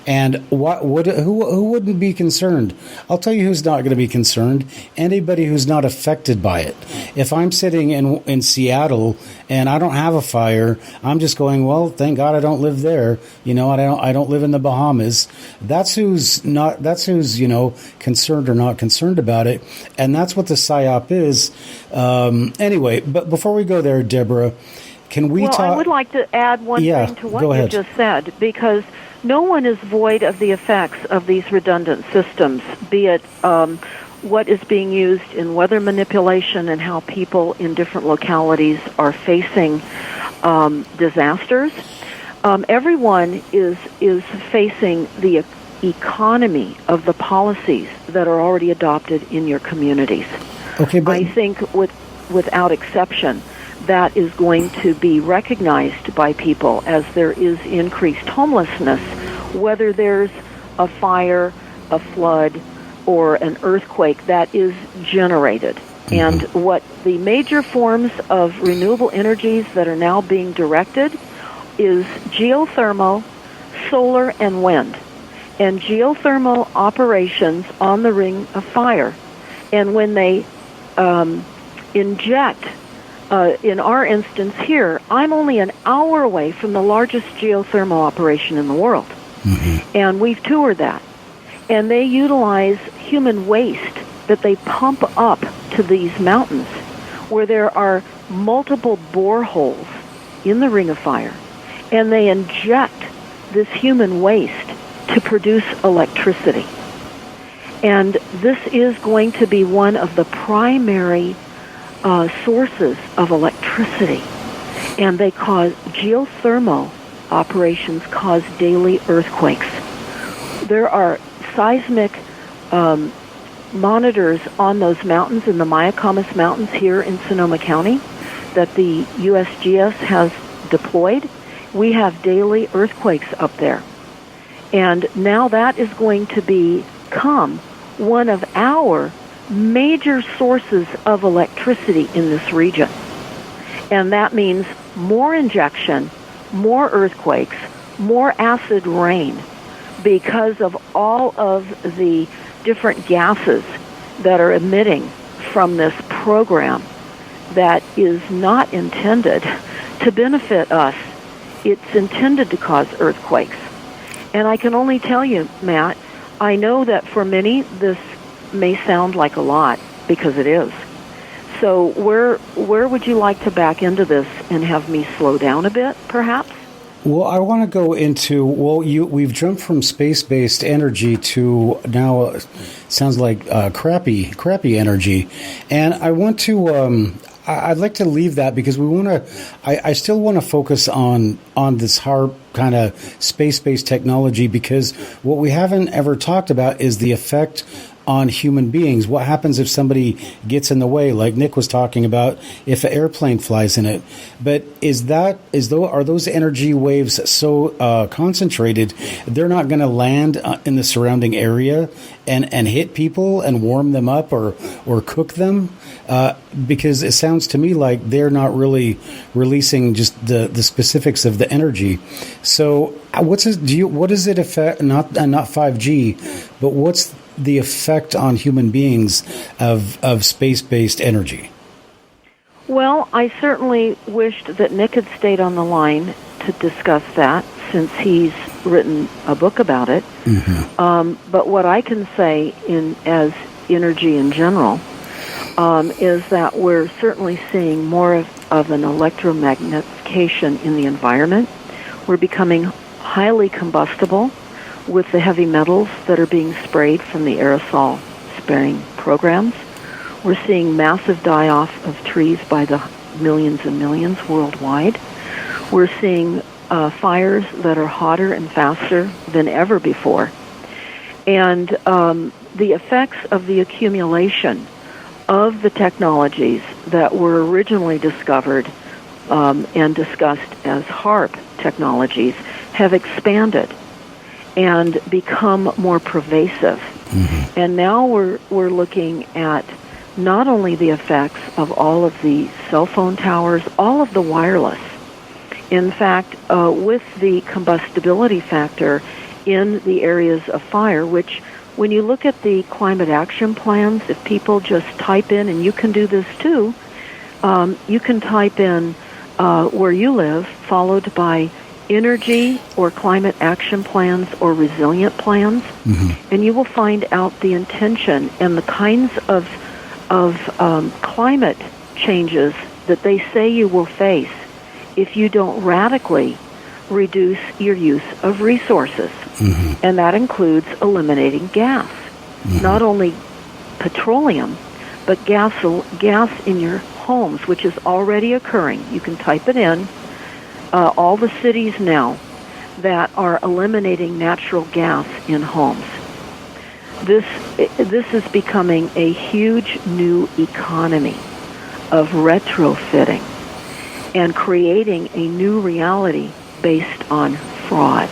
and who wouldn't be concerned? I'll tell you who's not going to be concerned. Anybody who's not affected by it. If I'm sitting in Seattle and I don't have a fire, I'm just going, well, thank God I don't live there. I don't live in the Bahamas. That's who's concerned or not concerned about it, and that's what the PSYOP is. Anyway, but before we go there, Deborah, can we talk? I would like to add one thing to what you just said, because no one is void of the effects of these redundant systems, be it what is being used in weather manipulation and how people in different localities are facing disasters. Everyone is facing the economy of the policies that are already adopted in your communities. Okay, but I think without exception, that is going to be recognized by people as there is increased homelessness, whether there's a fire, a flood, or an earthquake that is generated. Mm-hmm. And what the major forms of renewable energies that are now being directed is geothermal, solar, and wind. And geothermal operations on the Ring of Fire. And when they inject, in our instance here, I'm only an hour away from the largest geothermal operation in the world. Mm-hmm. And we've toured that. And they utilize human waste that they pump up to these mountains, where there are multiple boreholes in the Ring of Fire. And they inject this human waste to produce electricity. And this is going to be one of the primary sources of electricity. And they cause geothermal operations cause daily earthquakes. There are seismic monitors on those mountains in the Mayacamas Mountains here in Sonoma County that the USGS has deployed. We have daily earthquakes up there. And now that is going to become one of our major sources of electricity in this region. And that means more injection, more earthquakes, more acid rain, because of all of the different gases that are emitting from this program that is not intended to benefit us. It's intended to cause earthquakes. And I can only tell you, Matt, I know that for many this may sound like a lot, because it is. So where would you like to back into this and have me slow down a bit, perhaps? Well, I want to go into, we've jumped from space-based energy to now sounds like crappy energy. And I want to, I'd like to leave that because we want to, I still want to focus on this HAARP kind of space-based technology, because what we haven't ever talked about is the effect on human beings. What happens if somebody gets in the way, like Nick was talking about, if an airplane flies in it? But are those energy waves so concentrated they're not going to land in the surrounding area and hit people and warm them up or cook them? Because it sounds to me like they're not really releasing just the specifics of the energy. So what does it affect? Not 5G, but what's the effect on human beings of space-based energy? Well, I certainly wished that Nick had stayed on the line to discuss that, since he's written a book about it. But what I can say as energy in general is that we're certainly seeing more of an electromagnification in the environment. We're becoming highly combustible with the heavy metals that are being sprayed from the aerosol spraying programs. We're seeing massive die-off of trees by the millions and millions worldwide. We're seeing fires that are hotter and faster than ever before. And the effects of the accumulation of the technologies that were originally discovered and discussed as HAARP technologies have expanded and become more pervasive. And now we're looking at not only the effects of all of the cell phone towers, all of the wireless. In fact, with the combustibility factor in the areas of fire, which when you look at the climate action plans, if people just type in, and you can do this too, you can type in where you live, followed by energy or climate action plans or resilient plans, and you will find out the intention and the kinds of climate changes that they say you will face if you don't radically reduce your use of resources. And that includes eliminating gas. Not only petroleum, but gas in your homes, which is already occurring. You can type it in. All the cities now that are eliminating natural gas in homes. This is becoming a huge new economy of retrofitting and creating a new reality based on fraud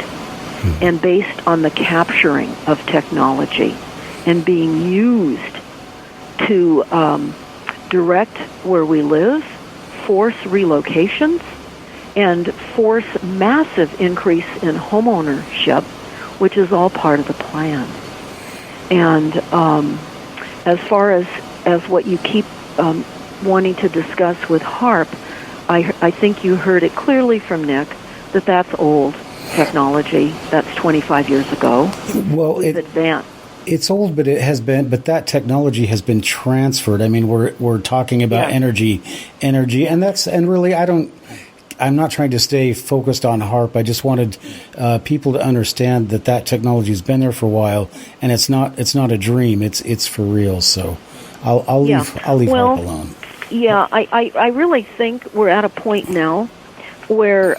and based on the capturing of technology and being used to direct where we live, force relocations, and force massive increase in home ownership, which is all part of the plan. And as far as what you keep wanting to discuss with HAARP, I think you heard it clearly from Nick that that's old technology. That's 25 years ago. Well, We've advanced. It's old, but but that technology has been transferred. I mean, we're talking about energy, and really, I'm not trying to stay focused on HAARP. I just wanted people to understand that technology has been there for a while, and it's not a dream. It's for real. So I'll leave HAARP alone. Yeah, I really think we're at a point now where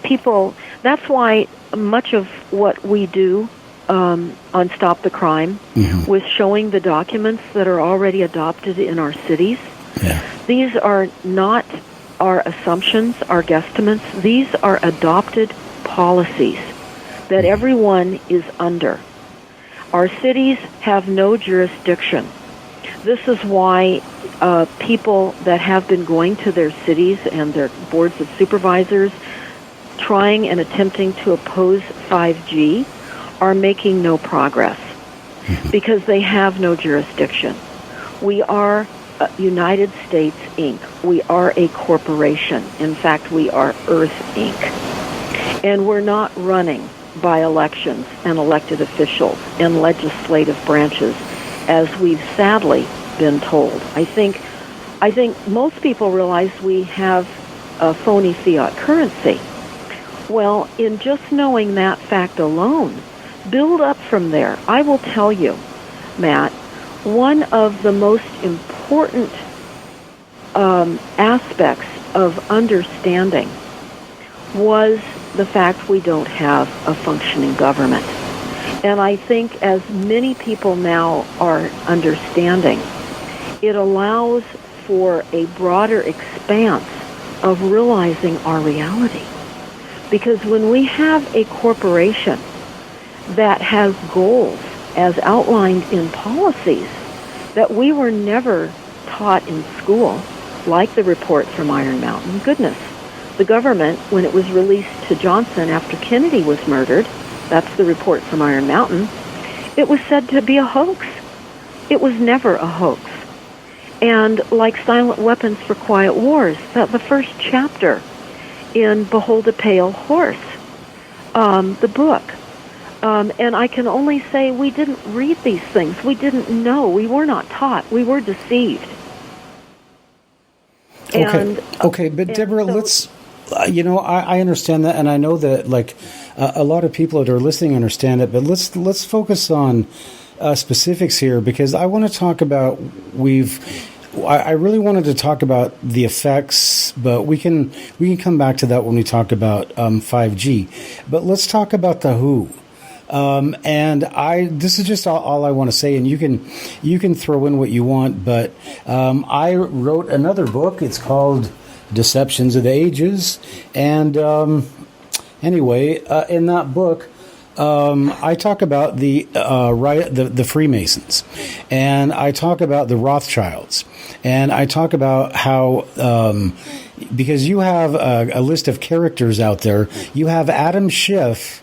people. That's why much of what we do on Stop the Crime with showing the documents that are already adopted in our cities. Yeah. These are not our assumptions, our guesstimates. These are adopted policies that everyone is under. Our cities have no jurisdiction. This is why people that have been going to their cities and their boards of supervisors trying and attempting to oppose 5G are making no progress because they have no jurisdiction. We are United States, Inc. We are a corporation. In fact, we are Earth, Inc. And we're not running by elections and elected officials and legislative branches, as we've sadly been told. I think most people realize we have a phony fiat currency. Well, in just knowing that fact alone, build up from there. I will tell you, Matt, one of the most important aspects of understanding was the fact we don't have a functioning government. And I think as many people now are understanding, it allows for a broader expanse of realizing our reality. Because when we have a corporation that has goals as outlined in policies that we were never taught in school, like the report from Iron Mountain, goodness, the government, when it was released to Johnson after Kennedy was murdered, that's the report from Iron Mountain, it was said to be a hoax. It was never a hoax. And like Silent Weapons for Quiet Wars, the first chapter in Behold a Pale Horse, the book. And I can only say we didn't read these things. We didn't know. We were not taught. We were deceived. Okay, but Deborah, let's, I understand that, and I know that, like, a lot of people that are listening understand it, but let's focus on specifics here, because I want to talk about, I really wanted to talk about the effects, but we can come back to that when we talk about 5G. But let's talk about the WHO. This is just all I want to say, and you can throw in what you want, but I wrote another book. It's called Deceptions of the Ages, and anyway, in that book, I talk about the Freemasons, and I talk about the Rothschilds, and I talk about how because you have a list of characters out there. You have Adam Schiff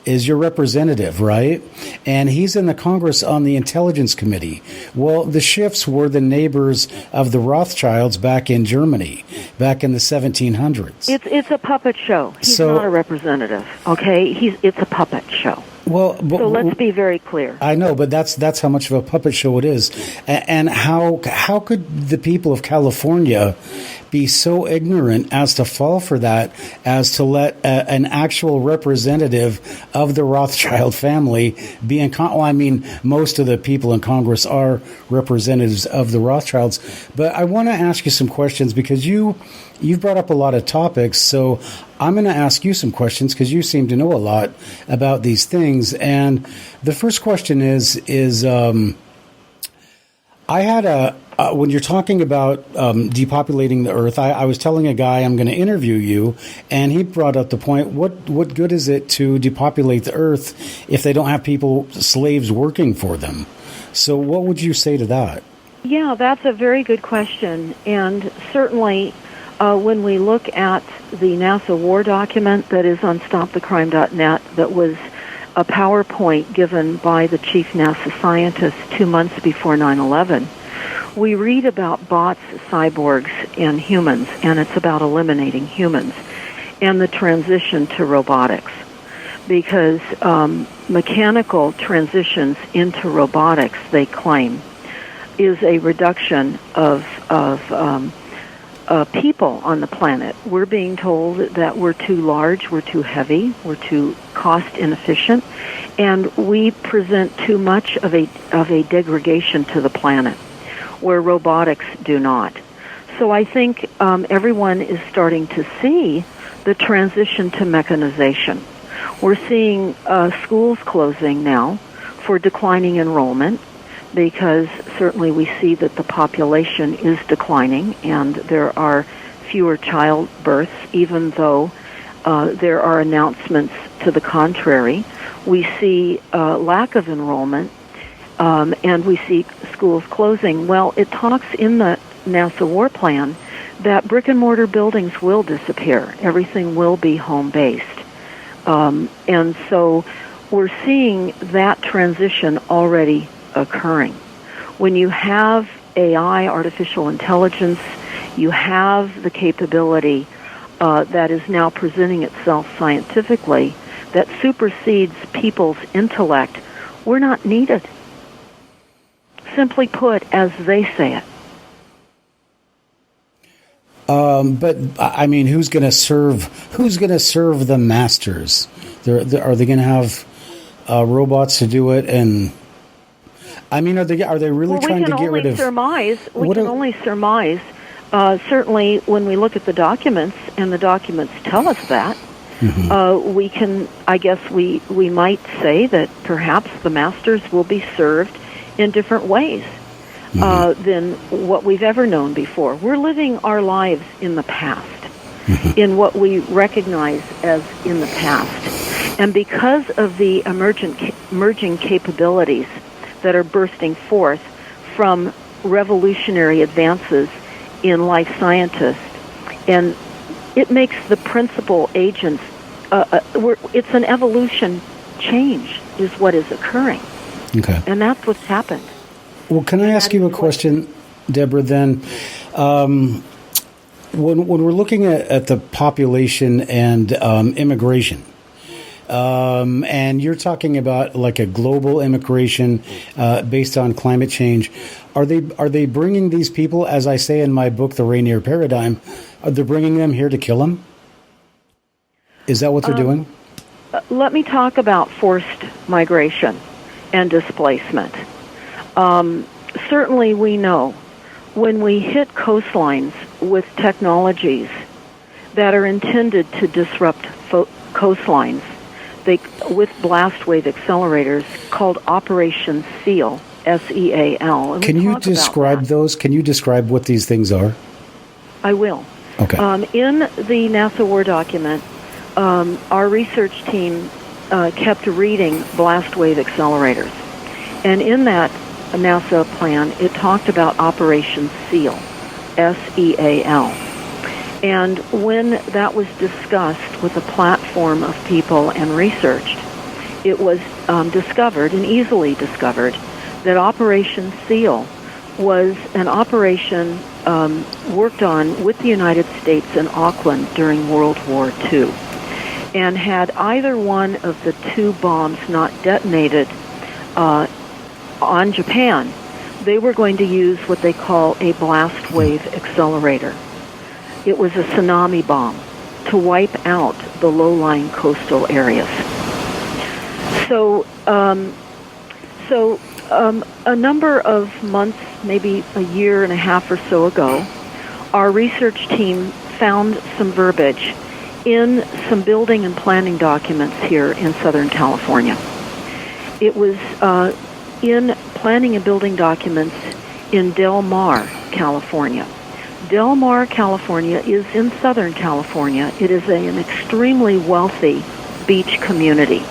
is your representative, right? And he's in the Congress on the Intelligence Committee. Well, the Schiffs were the neighbors of the Rothschilds back in Germany, back in the 1700s. It's a puppet show. He's not a representative, okay? It's a puppet show. Well, so let's be very clear. I know, but that's how much of a puppet show it is. And how could the people of California be so ignorant as to fall for that, as to let an actual representative of the Rothschild family be in Well, I mean, most of the people in Congress are representatives of the Rothschilds. But I want to ask you some questions, because you've brought up a lot of topics, so I'm going to ask you some questions, because you seem to know a lot about these things. And the first question is I had when you're talking about depopulating the earth, I was telling a guy I'm going to interview you, and he brought up the point, what good is it to depopulate the earth if they don't have slaves working for them? So what would you say to that? Yeah, that's a very good question. And certainly when we look at the NASA war document that is on stopthecrime.net, that was a PowerPoint given by the chief NASA scientist 2 months before 9/11, we read about bots, cyborgs, and humans, and it's about eliminating humans and the transition to robotics. Because mechanical transitions into robotics, they claim, is a reduction of people on the planet. We're being told that we're too large, we're too heavy, we're too cost inefficient, and we present too much of a degradation to the planet, where robotics do not. So I think everyone is starting to see the transition to mechanization. We're seeing schools closing now for declining enrollment, because certainly we see that the population is declining and there are fewer childbirths, even though there are announcements to the contrary. We see lack of enrollment, and we see schools closing. Well, it talks in the NASA war plan that brick-and-mortar buildings will disappear. Everything will be home-based. And so we're seeing that transition already occurring. When you have AI, artificial intelligence, you have the capability that is now presenting itself scientifically that supersedes people's intellect. We're not needed. Simply put, as they say it. But I mean, who's going to serve the masters? Are they going to have robots to do it? And I mean, are they really trying to get rid of? We can only surmise. Certainly, when we look at the documents, and the documents tell us that, we can. I guess we might say that perhaps the masters will be served in different ways than what we've ever known before. We're living our lives in the past, in what we recognize as in the past. And because of the emerging capabilities that are bursting forth from revolutionary advances in life scientists, and it makes the principal agents, it's an evolution change is what is occurring. Okay. And that's what's happened. Well, can I ask you a question? Deborah, then, when we're looking at the population and immigration, and you're talking about like a global immigration based on climate change, are they bringing these people, as I say in my book, The Rainier Paradigm, are they bringing them here to kill them? Is that what they're doing? Let me talk about forced migration and displacement. Certainly we know when we hit coastlines with technologies that are intended to disrupt coastlines, with blast wave accelerators called Operation SEAL, SEAL. Can you describe those? Can you describe what these things are? I will. Okay. In the NASA War document, our research team kept reading blast wave accelerators. And in that NASA plan, it talked about Operation SEAL, SEAL. And when that was discussed with a platform of people and researched, it was discovered, and easily discovered, that Operation SEAL was an operation worked on with the United States in Auckland during World War II. And had either one of the two bombs not detonated on Japan, they were going to use what they call a blast wave accelerator. It was a tsunami bomb to wipe out the low-lying coastal areas. So a number of months, maybe a year and a half or so ago, our research team found some verbiage in some building and planning documents here in Southern California. It was in planning and building documents in Del Mar, California. Del Mar, California is in Southern California. It is an extremely wealthy beach community.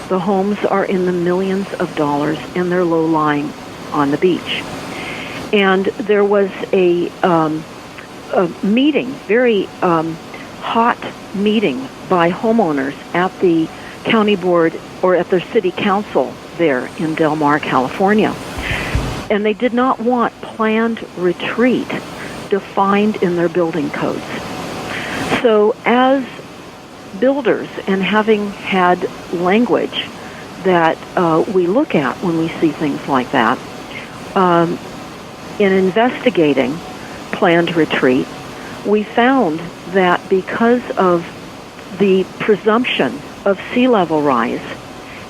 The homes are in the millions of dollars, and they're low-lying on the beach. And there was a meeting, very hot meeting by homeowners at the county board or at their city council there in Del Mar, California. And they did not want planned retreat defined in their building codes. So as builders, and having had language that we look at when we see things like that, in investigating planned retreat, we found that because of the presumption of sea level rise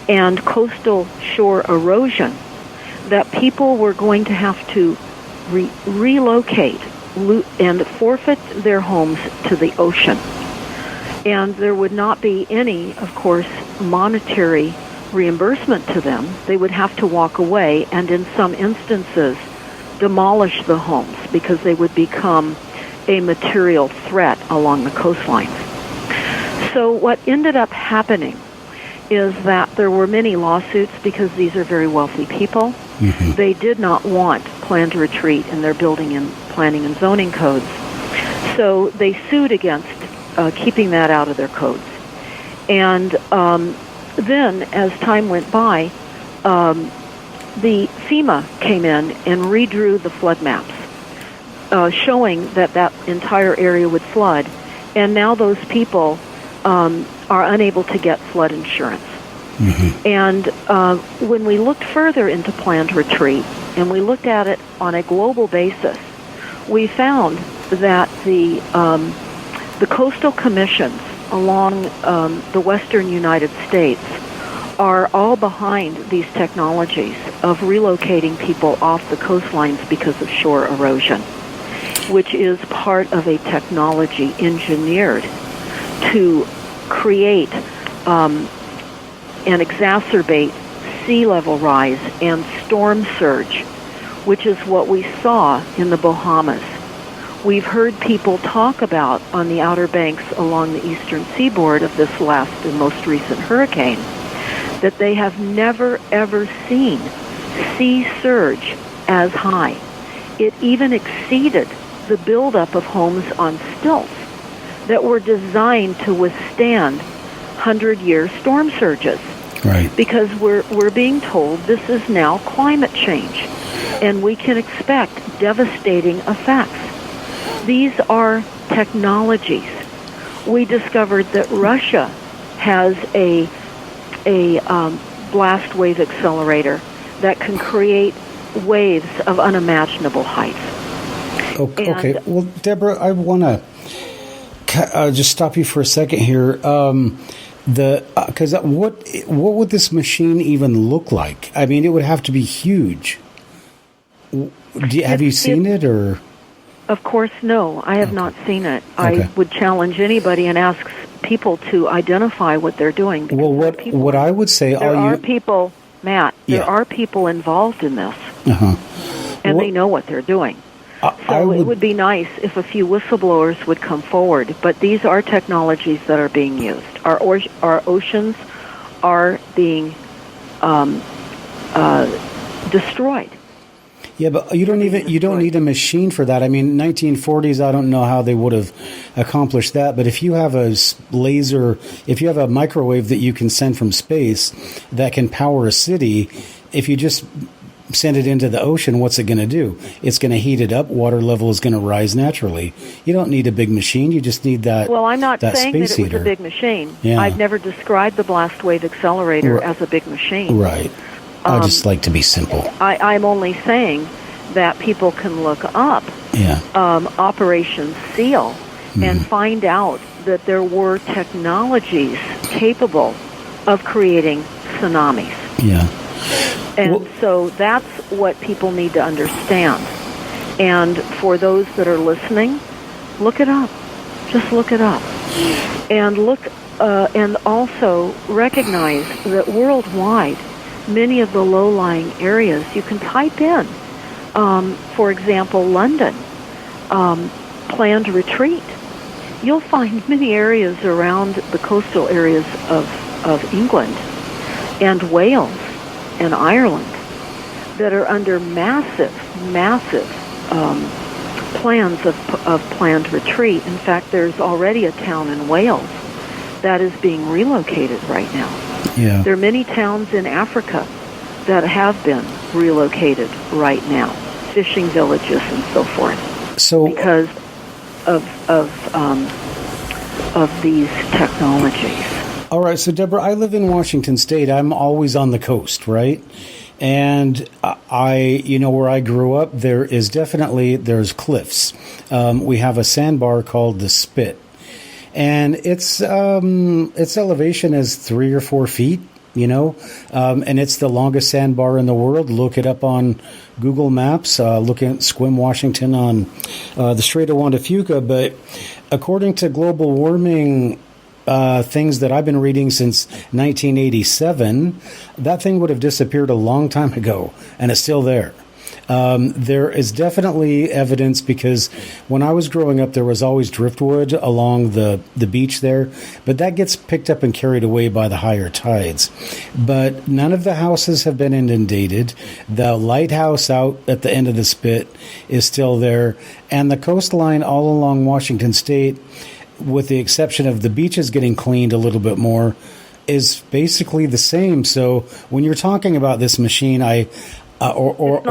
and coastal shore erosion, that people were going to have to relocate and forfeit their homes to the ocean. And there would not be any, of course, monetary reimbursement to them. They would have to walk away and in some instances demolish the homes because they would become a material threat along the coastlines. So what ended up happening is that there were many lawsuits because these are very wealthy people. Mm-hmm. They did not want planned retreat in their building and planning and zoning codes. So they sued against keeping that out of their codes. And then, as time went by, the FEMA came in and redrew the flood maps, showing that that entire area would flood. And now those people are unable to get flood insurance. Mm-hmm. And when we looked further into planned retreat, and we looked at it on a global basis, we found that the coastal commissions along the western United States are all behind these technologies of relocating people off the coastlines because of shore erosion, which is part of a technology engineered to create and exacerbate sea level rise and storm surge, which is what we saw in the Bahamas. We've heard people talk about on the Outer Banks along the eastern seaboard of this last and most recent hurricane that they have never, ever seen sea surge as high. It even exceeded the buildup of homes on stilts that were designed to withstand 100-year storm surges. Right. Because we're being told this is now climate change. and we can expect devastating effects. These are technologies. We discovered that Russia has a blast wave accelerator that can create waves of unimaginable heights. Okay. Well, Deborah, I want to just stop you for a second here. Because what would this machine even look like? I mean, it would have to be huge. Have you seen it, or? Of course, no. I have not seen it. I would challenge anybody and ask people to identify what they're doing. Well, what I would say, there are people, Matt. There are people involved in this, and they know what they're doing. So it would be nice if a few whistleblowers would come forward. But these are technologies that are being used. Our oceans are being destroyed. Yeah, but you don't need a machine for that. I mean, 1940s, I don't know how they would have accomplished that. But if you have a laser, if you have a microwave that you can send from space that can power a city, if you just send it into the ocean, what's it going to do? It's going to heat it up. Water level is going to rise naturally. You don't need a big machine. You just need that. Well, I'm not saying that it heater. was a big machine. Yeah. I've never described the blast wave accelerator as a big machine. Right. I just like to be simple. I'm only saying that people can look up Operation SEAL and find out that there were technologies capable of creating tsunamis. Yeah. And so that's what people need to understand. And for those that are listening, look it up. Just look it up. And and also recognize that worldwide, many of the low-lying areas, you can type in, for example, London, planned retreat. You'll find many areas around the coastal areas of England and Wales and Ireland that are under massive plans of planned retreat. In fact, there's already a town in Wales that is being relocated right now. Yeah. There are many towns in Africa that have been relocated right now, fishing villages and so forth, because of these technologies. All right, so Deborah, I live in Washington State. I'm always on the coast, right? And where I grew up, there's cliffs. We have a sandbar called the Spit, and its elevation is 3 or 4 feet. And it's the longest sandbar in the world. Look it up on Google Maps. Look at Sequim, Washington, on the Strait of Juan de Fuca. But according to global warming things that I've been reading since 1987, that thing would have disappeared a long time ago, and it's still there. There is definitely evidence, because when I was growing up, there was always driftwood along the beach there, but that gets picked up and carried away by the higher tides. But none of the houses have been inundated. The lighthouse out at the end of the Spit is still there, and the coastline all along Washington State, with the exception of the beaches getting cleaned a little bit more, is basically the same. So when you're talking about this machine, or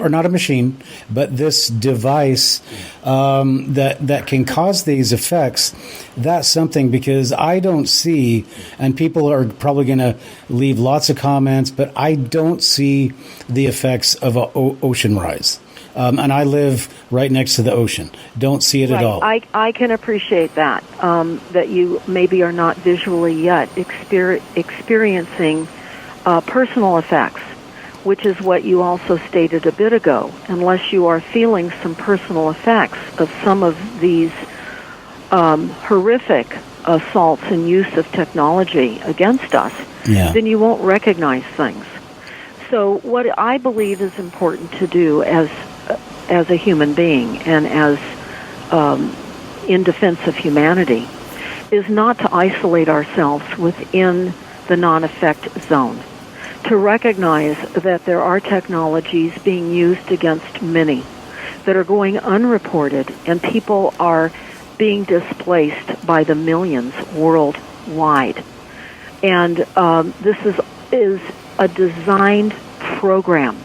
not a machine, but this device that can cause these effects, that's something, because I don't see, and people are probably going to leave lots of comments, but I don't see the effects of an ocean rise. And I live right next to the ocean. Don't see it at all. I can appreciate that, that you maybe are not visually yet experiencing personal effects, which is what you also stated a bit ago. Unless you are feeling some personal effects of some of these horrific assaults and use of technology against us, then you won't recognize things. So what I believe is important to do as a human being and as in defense of humanity is not to isolate ourselves within the non-effect zone, to recognize that there are technologies being used against many that are going unreported, and people are being displaced by the millions worldwide. And this is a designed program.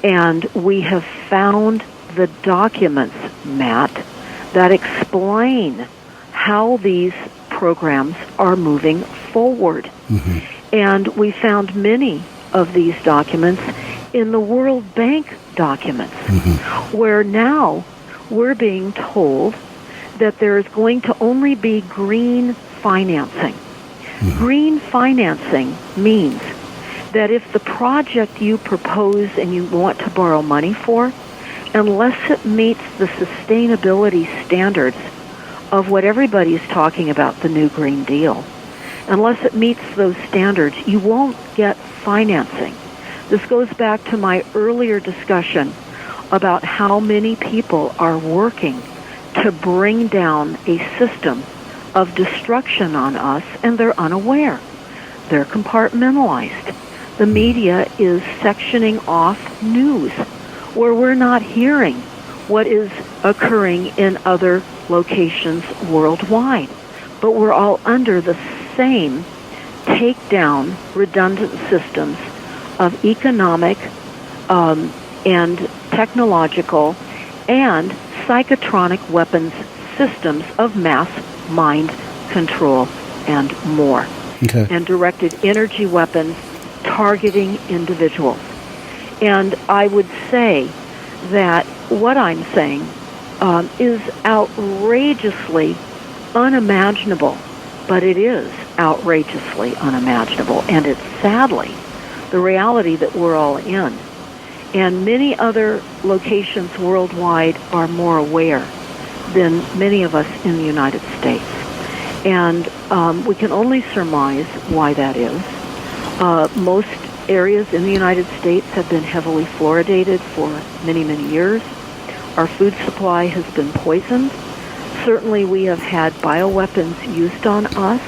And we have found the documents, Matt, that explain how these programs are moving forward. And we found many of these documents in the World Bank documents, where now we're being told that there is going to only be green financing. Green financing means that if the project you propose and you want to borrow money for, unless it meets the sustainability standards of what everybody's talking about, the new Green Deal, unless it meets those standards, you won't get financing. This goes back to my earlier discussion about how many people are working to bring down a system of destruction on us, and they're unaware. They're compartmentalized. The media is sectioning off news where we're not hearing what is occurring in other locations worldwide. But we're all under the same takedown redundant systems of economic and technological and psychotronic weapons systems of mass mind control and more. And directed energy weapons targeting individuals. And I would say that what I'm saying is outrageously unimaginable, but it is outrageously unimaginable, and it's sadly the reality that we're all in. And many other locations worldwide are more aware than many of us in the United States. And we can only surmise why that is. Most areas in the United States have been heavily fluoridated for many, many years. Our food supply has been poisoned. Certainly we have had bioweapons used on us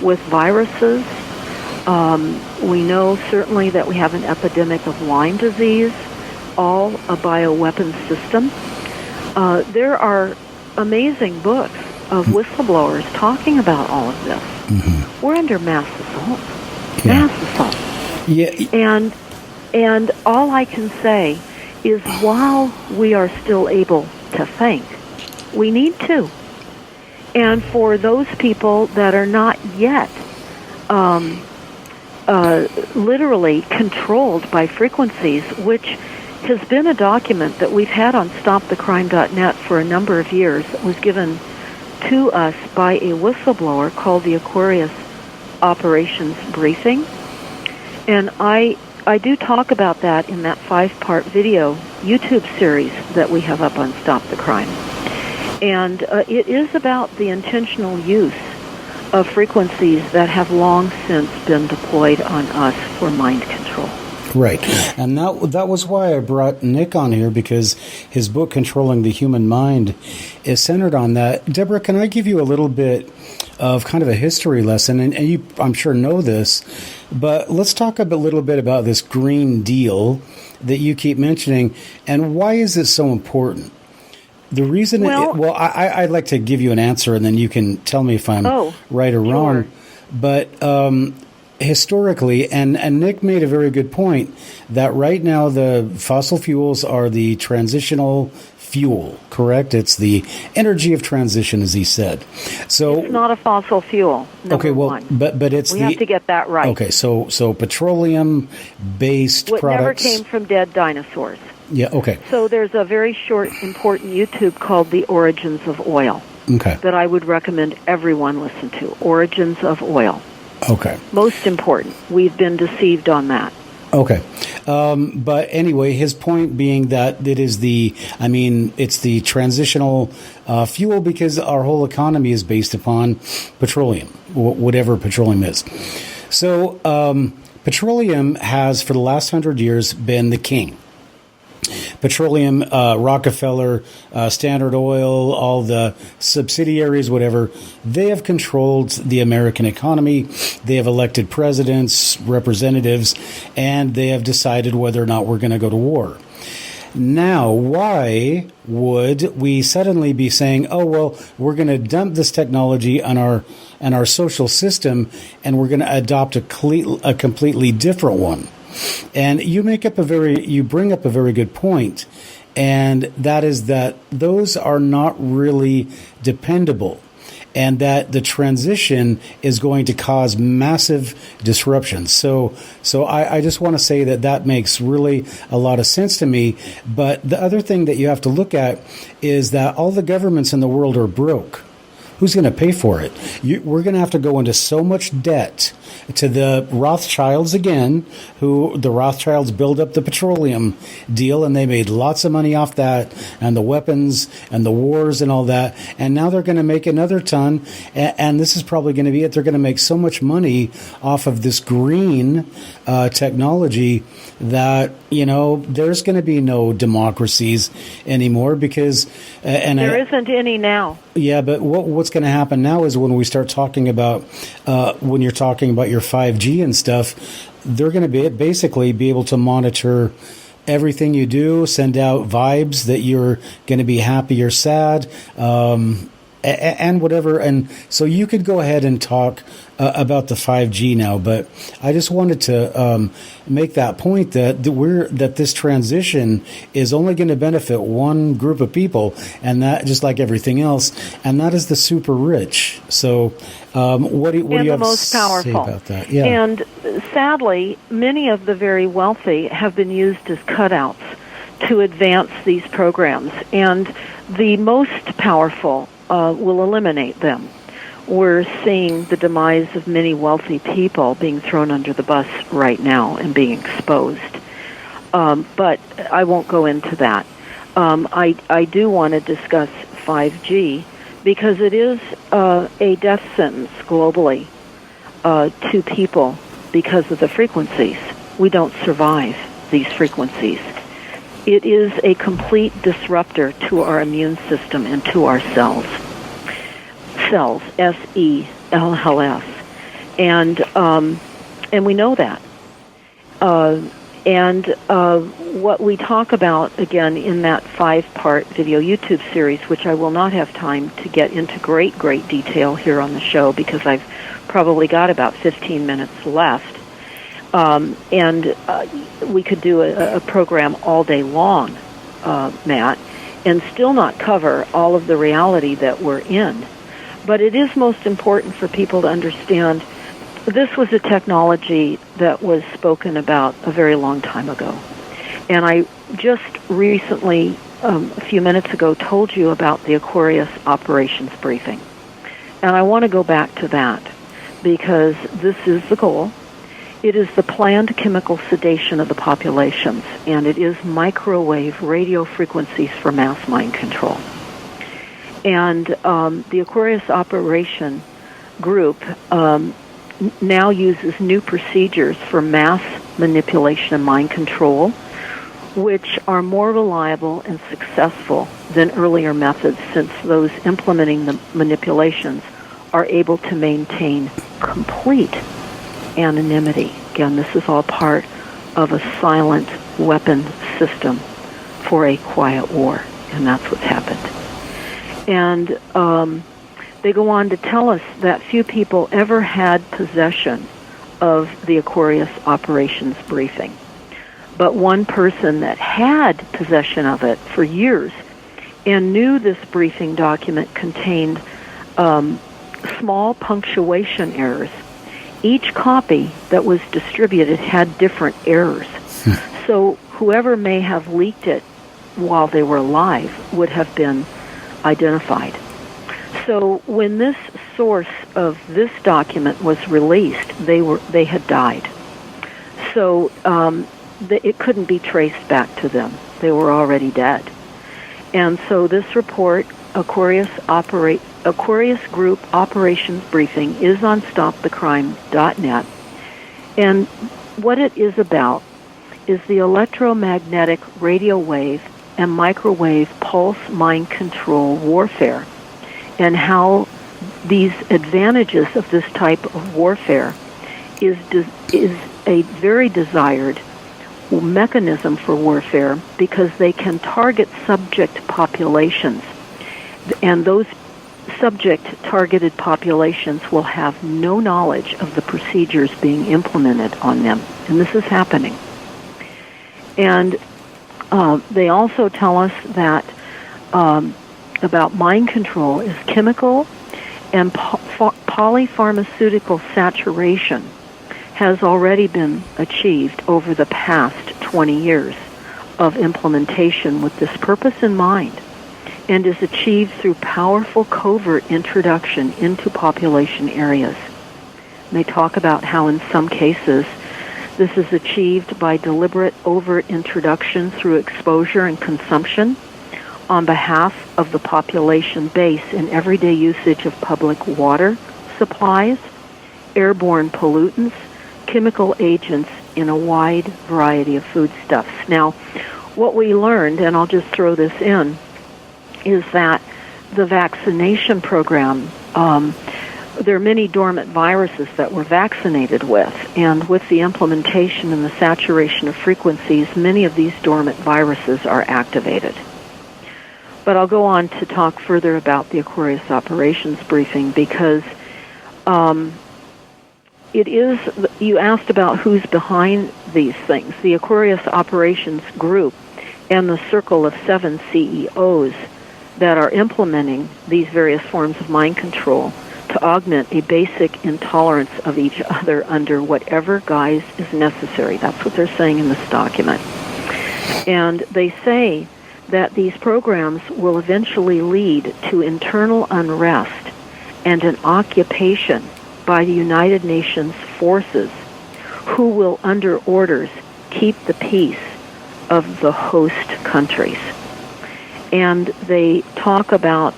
with viruses. We know certainly that we have an epidemic of Lyme disease, all a bioweapon system. There are amazing books of whistleblowers talking about all of this. We're under mass assault. Mass assault. And all I can say is while we are still able to think, we need to. And for those people that are not yet literally controlled by frequencies, which has been a document that we've had on stopthecrime.net for a number of years. It was given to us by a whistleblower called the Aquarius Operations Briefing. And I do talk about that in that 5-part video YouTube series that we have up on Stop the Crime. And it is about the intentional use of frequencies that have long since been deployed on us for mind control. Right. And that was why I brought Nick on here, because his book, Controlling the Human Mind, is centered on that. Deborah, can I give you a little bit of kind of a history lesson? And you, I'm sure, know this, but let's talk a little bit about this Green Deal that you keep mentioning, and why is it so important? The reason, I'd like to give you an answer, and then you can tell me if I'm right or wrong. But historically, and Nick made a very good point, that right now the fossil fuels are the transitional fuel, correct? It's the energy of transition, as he said. So it's not a fossil fuel. Okay, well, one. but it's we have to get that right. Okay, so petroleum-based what products. Never came from dead dinosaurs. Yeah, okay. So there's a very short, important YouTube called The Origins of Oil that I would recommend everyone listen to. Origins of Oil. Okay. Most important. We've been deceived on that. Okay. But anyway, his point being that it is it's the transitional fuel, because our whole economy is based upon petroleum, whatever petroleum is. So petroleum has, for the last 100 years, been the king. Petroleum, Rockefeller, Standard Oil, all the subsidiaries, whatever, they have controlled the American economy. They have elected presidents, representatives, and they have decided whether or not we're going to go to war. Now, why would we suddenly be saying, oh, well, we're going to dump this technology on our social system, and we're going to adopt a completely different one? And you bring up a very good point, and that is that those are not really dependable, and that the transition is going to cause massive disruption. So I just want to say that makes really a lot of sense to me. But the other thing that you have to look at is that all the governments in the world are broke. Who's going to pay for it? We're going to have to go into so much debt to the Rothschilds again, who the Rothschilds build up the petroleum deal, and they made lots of money off that, and the weapons and the wars and all that. And now they're going to make another ton, and this is probably going to be it. They're going to make so much money off of this green technology that, there's going to be no democracies anymore because... there isn't any now. Yeah, but what's going to happen now is when we start talking about, when you're talking about your 5G and stuff, they're going to basically be able to monitor everything you do, send out vibes that you're going to be happy or sad, and whatever. And so you could go ahead and talk about the 5G now, but I just wanted to make that point that this transition is only going to benefit one group of people, and that, just like everything else, and that is the super rich. So what do you have most to powerful. say about that? Yeah. And sadly, many of the very wealthy have been used as cutouts to advance these programs, and the most powerful will eliminate them. We're seeing the demise of many wealthy people being thrown under the bus right now and being exposed. But I won't go into that. I do want to discuss 5G because it is a death sentence globally to people because of the frequencies. We don't survive these frequencies. It is a complete disruptor to our immune system and to our cells. Cells, cells, and we know that. What we talk about again in that 5-part video YouTube series, which I will not have time to get into great detail here on the show because I've probably got about 15 minutes left. We could do a program all day long, Matt, and still not cover all of the reality that we're in. But it is most important for people to understand this was a technology that was spoken about a very long time ago. And I just recently, a few minutes ago, told you about the Aquarius operations briefing. And I want to go back to that because this is the goal. It is the planned chemical sedation of the populations, and it is microwave radio frequencies for mass mind control. And the Aquarius Operation Group now uses new procedures for mass manipulation and mind control, which are more reliable and successful than earlier methods, since those implementing the manipulations are able to maintain complete anonymity. Again, this is all part of a silent weapon system for a quiet war, and that's what's happened. And they go on to tell us that few people ever had possession of the Aquarius operations briefing. But one person that had possession of it for years and knew this briefing document contained small punctuation errors. Each copy that was distributed had different errors. So whoever may have leaked it while they were alive would have been identified. So when this source of this document was released, they had died. So it couldn't be traced back to them. They were already dead. And so this report, Aquarius Group Operations Briefing, is on StopTheCrime.net. And what it is about is the electromagnetic radio wave and microwave pulse mind control warfare, and how these advantages of this type of warfare is a very desired mechanism for warfare because they can target subject populations, and those subject-targeted populations will have no knowledge of the procedures being implemented on them. And this is happening. And they also tell us that about mind control is chemical and polypharmaceutical saturation has already been achieved over the past 20 years of implementation with this purpose in mind, and is achieved through powerful covert introduction into population areas. And they talk about how in some cases this is achieved by deliberate overt introduction through exposure and consumption on behalf of the population base in everyday usage of public water supplies, airborne pollutants, chemical agents in a wide variety of foodstuffs. Now, what we learned, and I'll just throw this in, is that the vaccination program, there are many dormant viruses that we're vaccinated with, and with the implementation and the saturation of frequencies, many of these dormant viruses are activated. But I'll go on to talk further about the Aquarius operations briefing because it is, you asked about who's behind these things. The Aquarius operations group and the circle of 7 CEOs that are implementing these various forms of mind control to augment a basic intolerance of each other under whatever guise is necessary. That's what they're saying in this document. And they say that these programs will eventually lead to internal unrest and an occupation by the United Nations forces who will, under orders, keep the peace of the host countries. And they talk about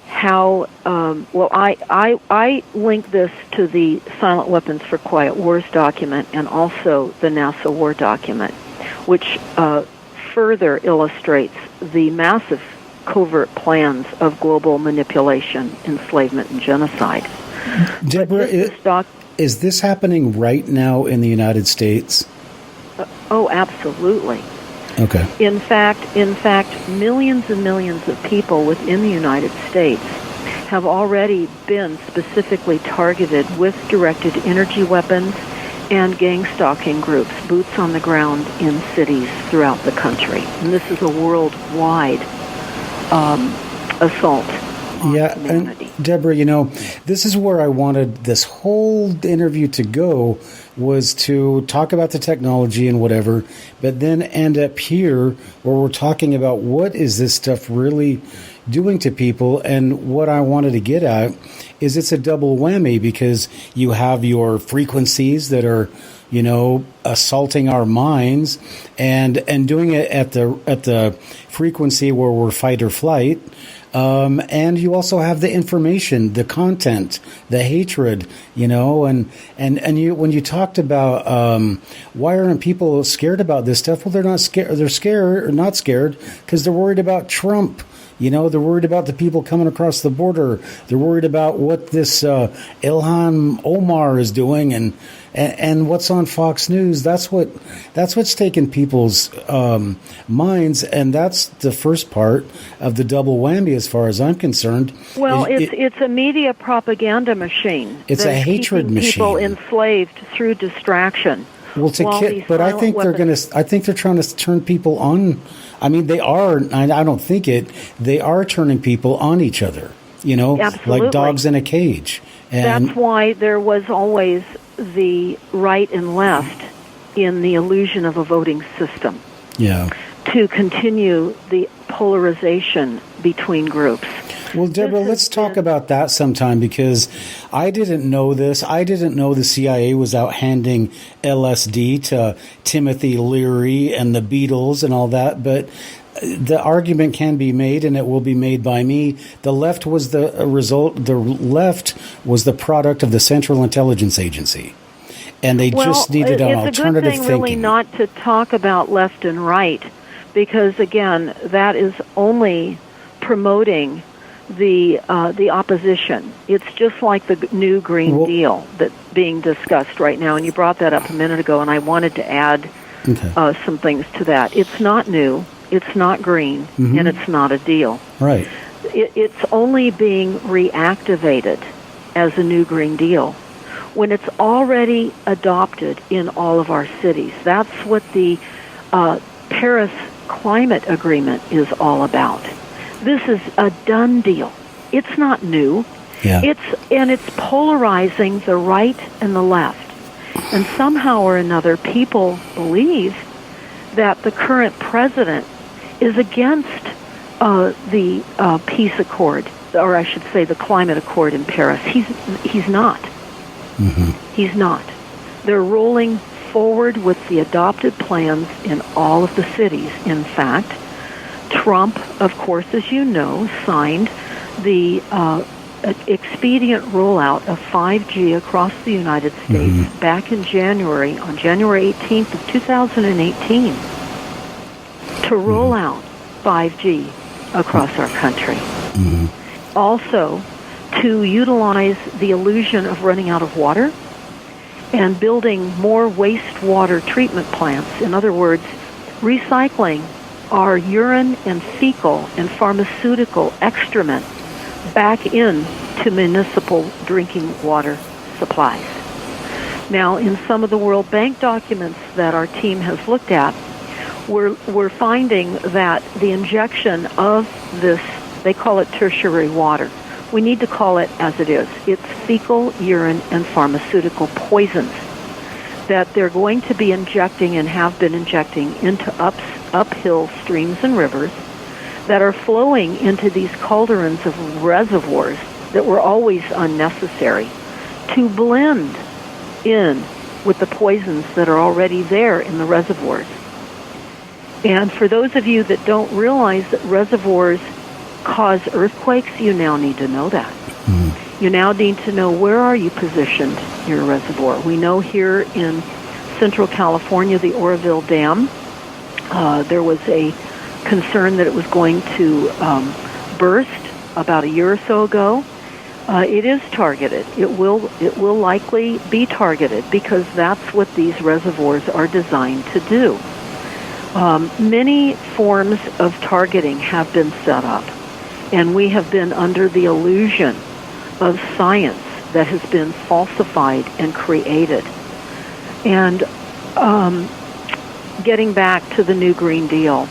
how, I link this to the Silent Weapons for Quiet Wars document and also the NASA War document, which further illustrates the massive covert plans of global manipulation, enslavement, and genocide. Deborah, is this happening right now in the United States? Oh, absolutely. Okay. In fact, millions and millions of people within the United States have already been specifically targeted with directed energy weapons and gang stalking groups, boots on the ground in cities throughout the country. And this is a worldwide assault on humanity. And Deborah, this is where I wanted this whole interview to go, was to talk about the technology and whatever, but then end up here where we're talking about what is this stuff really doing to people. And what I wanted to get at is it's a double whammy, because you have your frequencies that are, assaulting our minds and doing it at the frequency where we're fight or flight. And you also have the information, the content, the hatred, and you, when you talked about, why aren't people scared about this stuff? Well, they're not scared. They're scared or not scared because they're worried about Trump. They're worried about the people coming across the border. They're worried about what this Ilhan Omar is doing and what's on Fox News. That's what's taken people's minds, and that's the first part of the double whammy, as far as I'm concerned. Well, it's a media propaganda machine. It's a hatred machine. People enslaved through distraction. Well, but I think I think they're trying to turn people on. I mean, they are. I don't think it. They are turning people on each other. Absolutely. Like dogs in a cage. And that's why there was always the right and left in the illusion of a voting system. Yeah. To continue the polarization between groups. Well, Deborah, let's talk about that sometime, because I didn't know this. I didn't know the CIA was out handing LSD to Timothy Leary and the Beatles and all that, but the argument can be made, and it will be made by me. The left was the result. The left was the product of the Central Intelligence Agency, and they just needed an alternative thinking. It's a good thing, really, not to talk about left and right, because again, that is only promoting the opposition. It's just like the new Green Deal that's being discussed right now, and you brought that up a minute ago, and I wanted to add some things to that. It's not new. It's not green, and it's not a deal. Right. It's only being reactivated as a new Green Deal, when it's already adopted in all of our cities. That's what the Paris Climate Agreement is all about. This is a done deal. It's not new. Yeah. It's polarizing the right and the left. And somehow or another, people believe that the current president is against the peace accord, or I should say the climate accord in Paris. He's not. Mm-hmm. He's not. They're rolling forward with the adopted plans in all of the cities. In fact, Trump, of course, as you know, signed the expedient rollout of 5G across the United States back in January, on January 18th of 2018, to roll out 5G across our country. Also, to utilize the illusion of running out of water and building more wastewater treatment plants. In other words, recycling our urine and fecal and pharmaceutical excrement back into municipal drinking water supplies. Now, in some of the World Bank documents that our team has looked at, we're finding that the injection of this, they call it tertiary water. We need to call it as it is. It's fecal, urine, and pharmaceutical poisons that they're going to be injecting and have been injecting into uphill streams and rivers that are flowing into these cauldrons of reservoirs that were always unnecessary to blend in with the poisons that are already there in the reservoirs. And for those of you that don't realize that reservoirs cause earthquakes, you now need to know that. You now need to know where are you positioned in your reservoir. We know here in Central California, the Oroville Dam, there was a concern that it was going to burst about a year or so ago. It is targeted. It will likely be targeted because that's what these reservoirs are designed to do. Many forms of targeting have been set up, and we have been under the illusion of science that has been falsified and created. And getting back to the new Green Deal,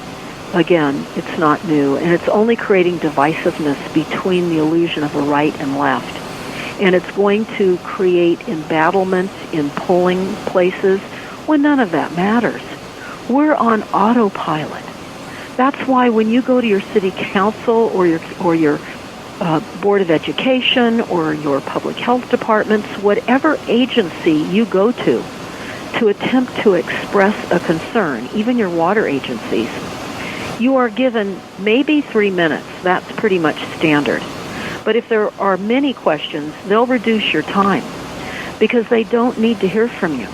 again, it's not new, and it's only creating divisiveness between the illusion of a right and left. And it's going to create embattlement in polling places when none of that matters. We're on autopilot. That's why when you go to your city council or your Board of Education or your public health departments, whatever agency you go to attempt to express a concern, even your water agencies, you are given maybe 3 minutes. That's pretty much standard. But if there are many questions, they'll reduce your time because they don't need to hear from you.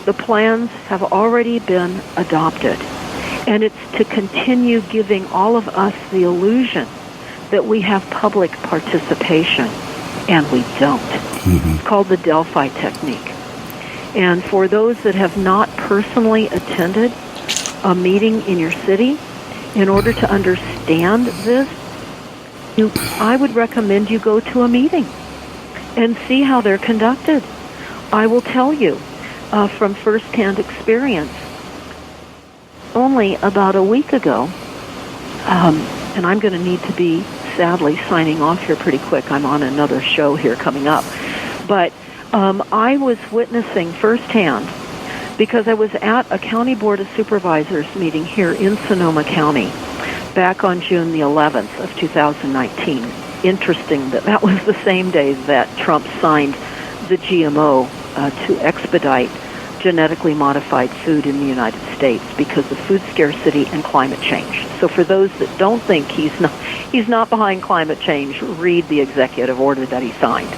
The plans have already been adopted. And it's to continue giving all of us the illusion that we have public participation, and we don't. It's called the Delphi technique. And for those that have not personally attended a meeting in your city, in order to understand this, I would recommend you go to a meeting and see how they're conducted. I will tell you from firsthand experience, only about a week ago, and I'm going to need to be, sadly, signing off here pretty quick. I'm on another show here coming up. But I was witnessing firsthand, because I was at a County Board of Supervisors meeting here in Sonoma County back on June the 11th of 2019. Interesting that that was the same day that Trump signed the GMO to expedite genetically modified food in the United States because of food scarcity and climate change. So for those that don't think he's not behind climate change, read the executive order that he signed.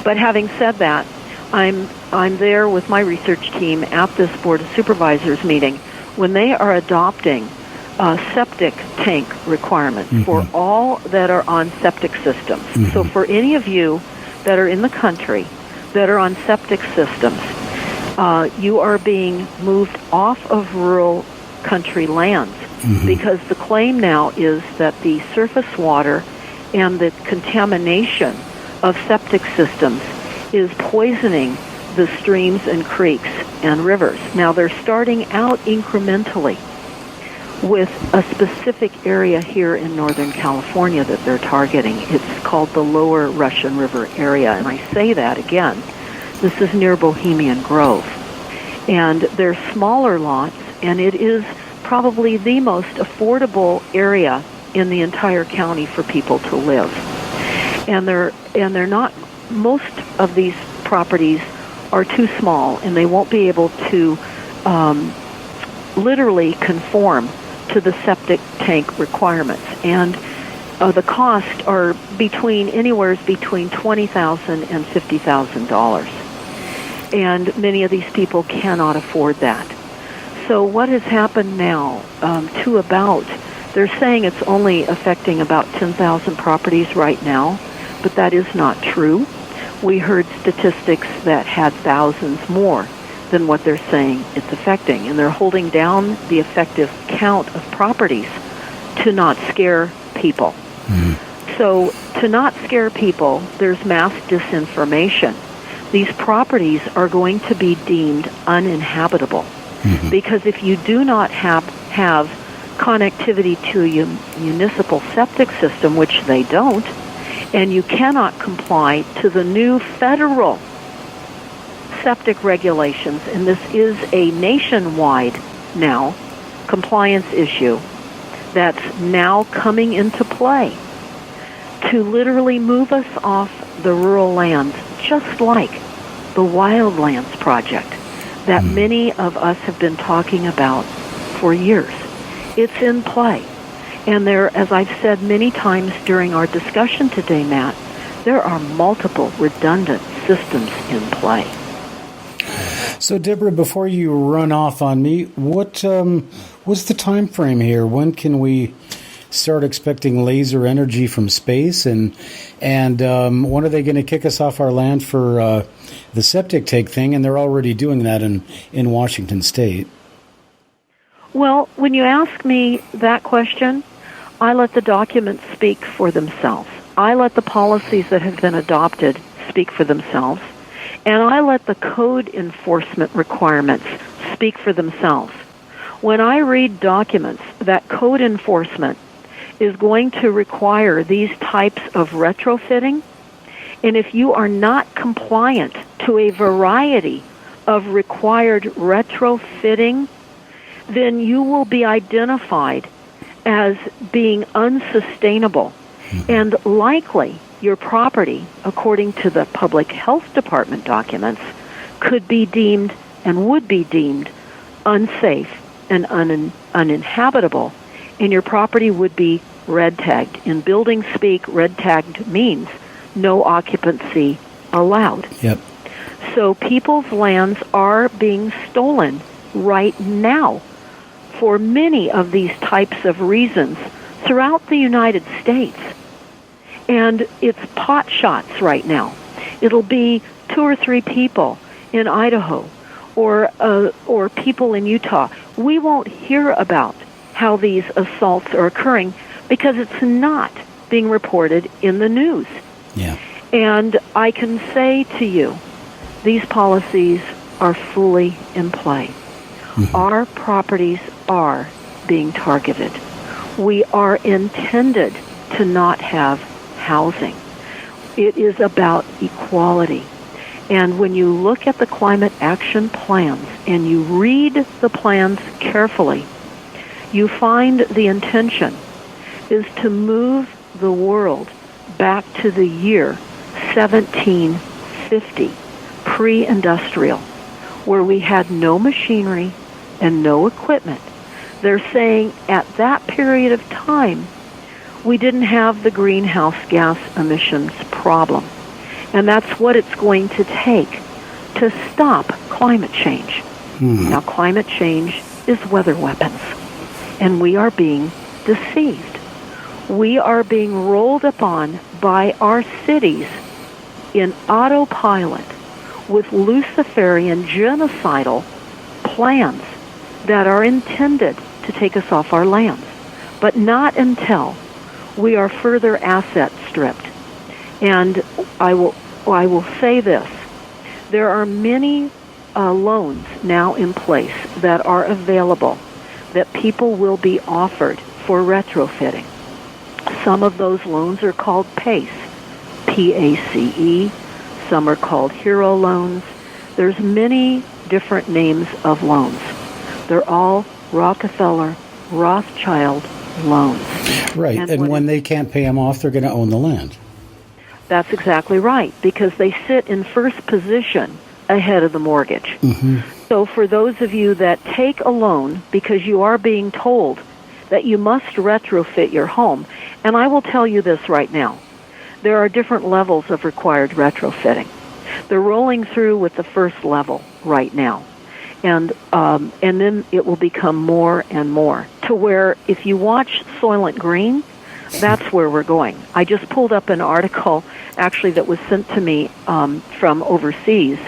But having said that, I'm there with my research team at this Board of Supervisors meeting when they are adopting septic tank requirements for all that are on septic systems. So for any of you that are in the country that are on septic systems, you are being moved off of rural country lands because the claim now is that the surface water and the contamination of septic systems is poisoning the streams and creeks and rivers. Now, they're starting out incrementally with a specific area here in Northern California that they're targeting. It's called the Lower Russian River area, and I say that again. This is near Bohemian Grove. And they're smaller lots, and it is probably the most affordable area in the entire county for people to live. And they're not, most of these properties are too small, and they won't be able to literally conform to the septic tank requirements. And the costs are anywhere between $20,000 and $50,000. And many of these people cannot afford that. So what has happened now they're saying it's only affecting about 10,000 properties right now, but that is not true. We heard statistics that had thousands more than what they're saying it's affecting, and they're holding down the effective count of properties to not scare people. Mm-hmm. So to not scare people, there's mass disinformation. These properties are going to be deemed uninhabitable, mm-hmm. because if you do not have connectivity to a municipal septic system, which they don't, and you cannot comply to the new federal septic regulations, and this is a nationwide now compliance issue that's now coming into play to literally move us off the rural lands, just like the Wildlands project that many of us have been talking about for years. It's in play. And there, as I've said many times during our discussion today, Matt, there are multiple redundant systems in play. So, Deborah, before you run off on me, what's the time frame here? When can we start expecting laser energy from space? And when are they going to kick us off our land for the septic tank thing? And they're already doing that in Washington State. Well, when you ask me that question, I let the documents speak for themselves. I let the policies that have been adopted speak for themselves. And I let the code enforcement requirements speak for themselves. When I read documents that code enforcement is going to require these types of retrofitting, and if you are not compliant to a variety of required retrofitting, then you will be identified as being unsustainable, and likely your property, according to the Public Health Department documents, could be deemed and would be deemed unsafe and uninhabitable, and your property would be red tagged. In building speak, red tagged means no occupancy allowed. Yep. So people's lands are being stolen right now for many of these types of reasons throughout the United States. And it's pot shots right now. It'll be 2 or 3 people in Idaho or people in Utah. We won't hear about how these assaults are occurring because it's not being reported in the news. Yeah. And I can say to you, these policies are fully in play. Mm-hmm. Our properties are being targeted. We are intended to not have housing. It is about equality. And when you look at the climate action plans and you read the plans carefully, you find the intention is to move the world back to the year 1750, pre-industrial, where we had no machinery and no equipment. They're saying at that period of time, we didn't have the greenhouse gas emissions problem. And that's what it's going to take to stop climate change. Now, climate change is weather weapons, and we are being deceived. We are being rolled upon by our cities in autopilot with Luciferian genocidal plans that are intended to take us off our lands, but not until we are further asset stripped. And I will say this, There are many loans now in place that are available that people will be offered for retrofitting. Some of those loans are called PACE, P-A-C-E. Some are called HERO loans. There's many different names of loans. They're all Rockefeller, Rothschild loans. Right, and when they can't pay them off, they're going to own the land. That's exactly right, because they sit in first position ahead of the mortgage. Mm-hmm. So for those of you that take a loan because you are being told that you must retrofit your home, and I will tell you this right now, there are different levels of required retrofitting. They're rolling through with the first level right now. And then it will become more and more, to where if you watch Soylent Green, that's where we're going. I just pulled up an article, actually, that was sent to me from overseas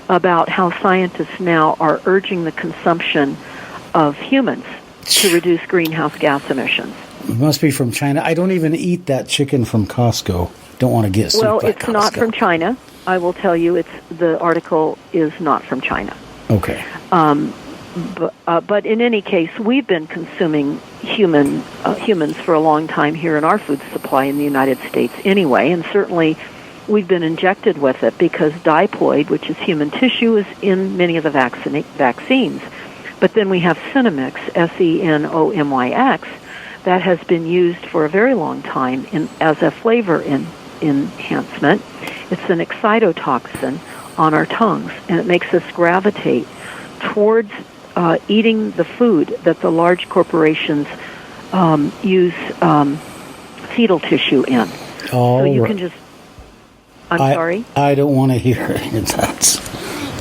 about how scientists now are urging the consumption of humans to reduce greenhouse gas emissions. It must be from China. I don't even eat that chicken from Costco. Don't want to get sued by it's Costco. not from China. I will tell you, the article is not from China. Okay. But in any case, we've been consuming humans for a long time here in our food supply in the United States anyway, and certainly we've been injected with it because diploid, which is human tissue, is in many of the vaccines. But then we have Senomyx, S-E-N-O-M-Y-X, that has been used for a very long time as a flavor enhancement. It's an excitotoxin on our tongues, and it makes us gravitate towards eating the food that the large corporations use fetal tissue in. So you can just... I'm sorry? I don't want to hear that.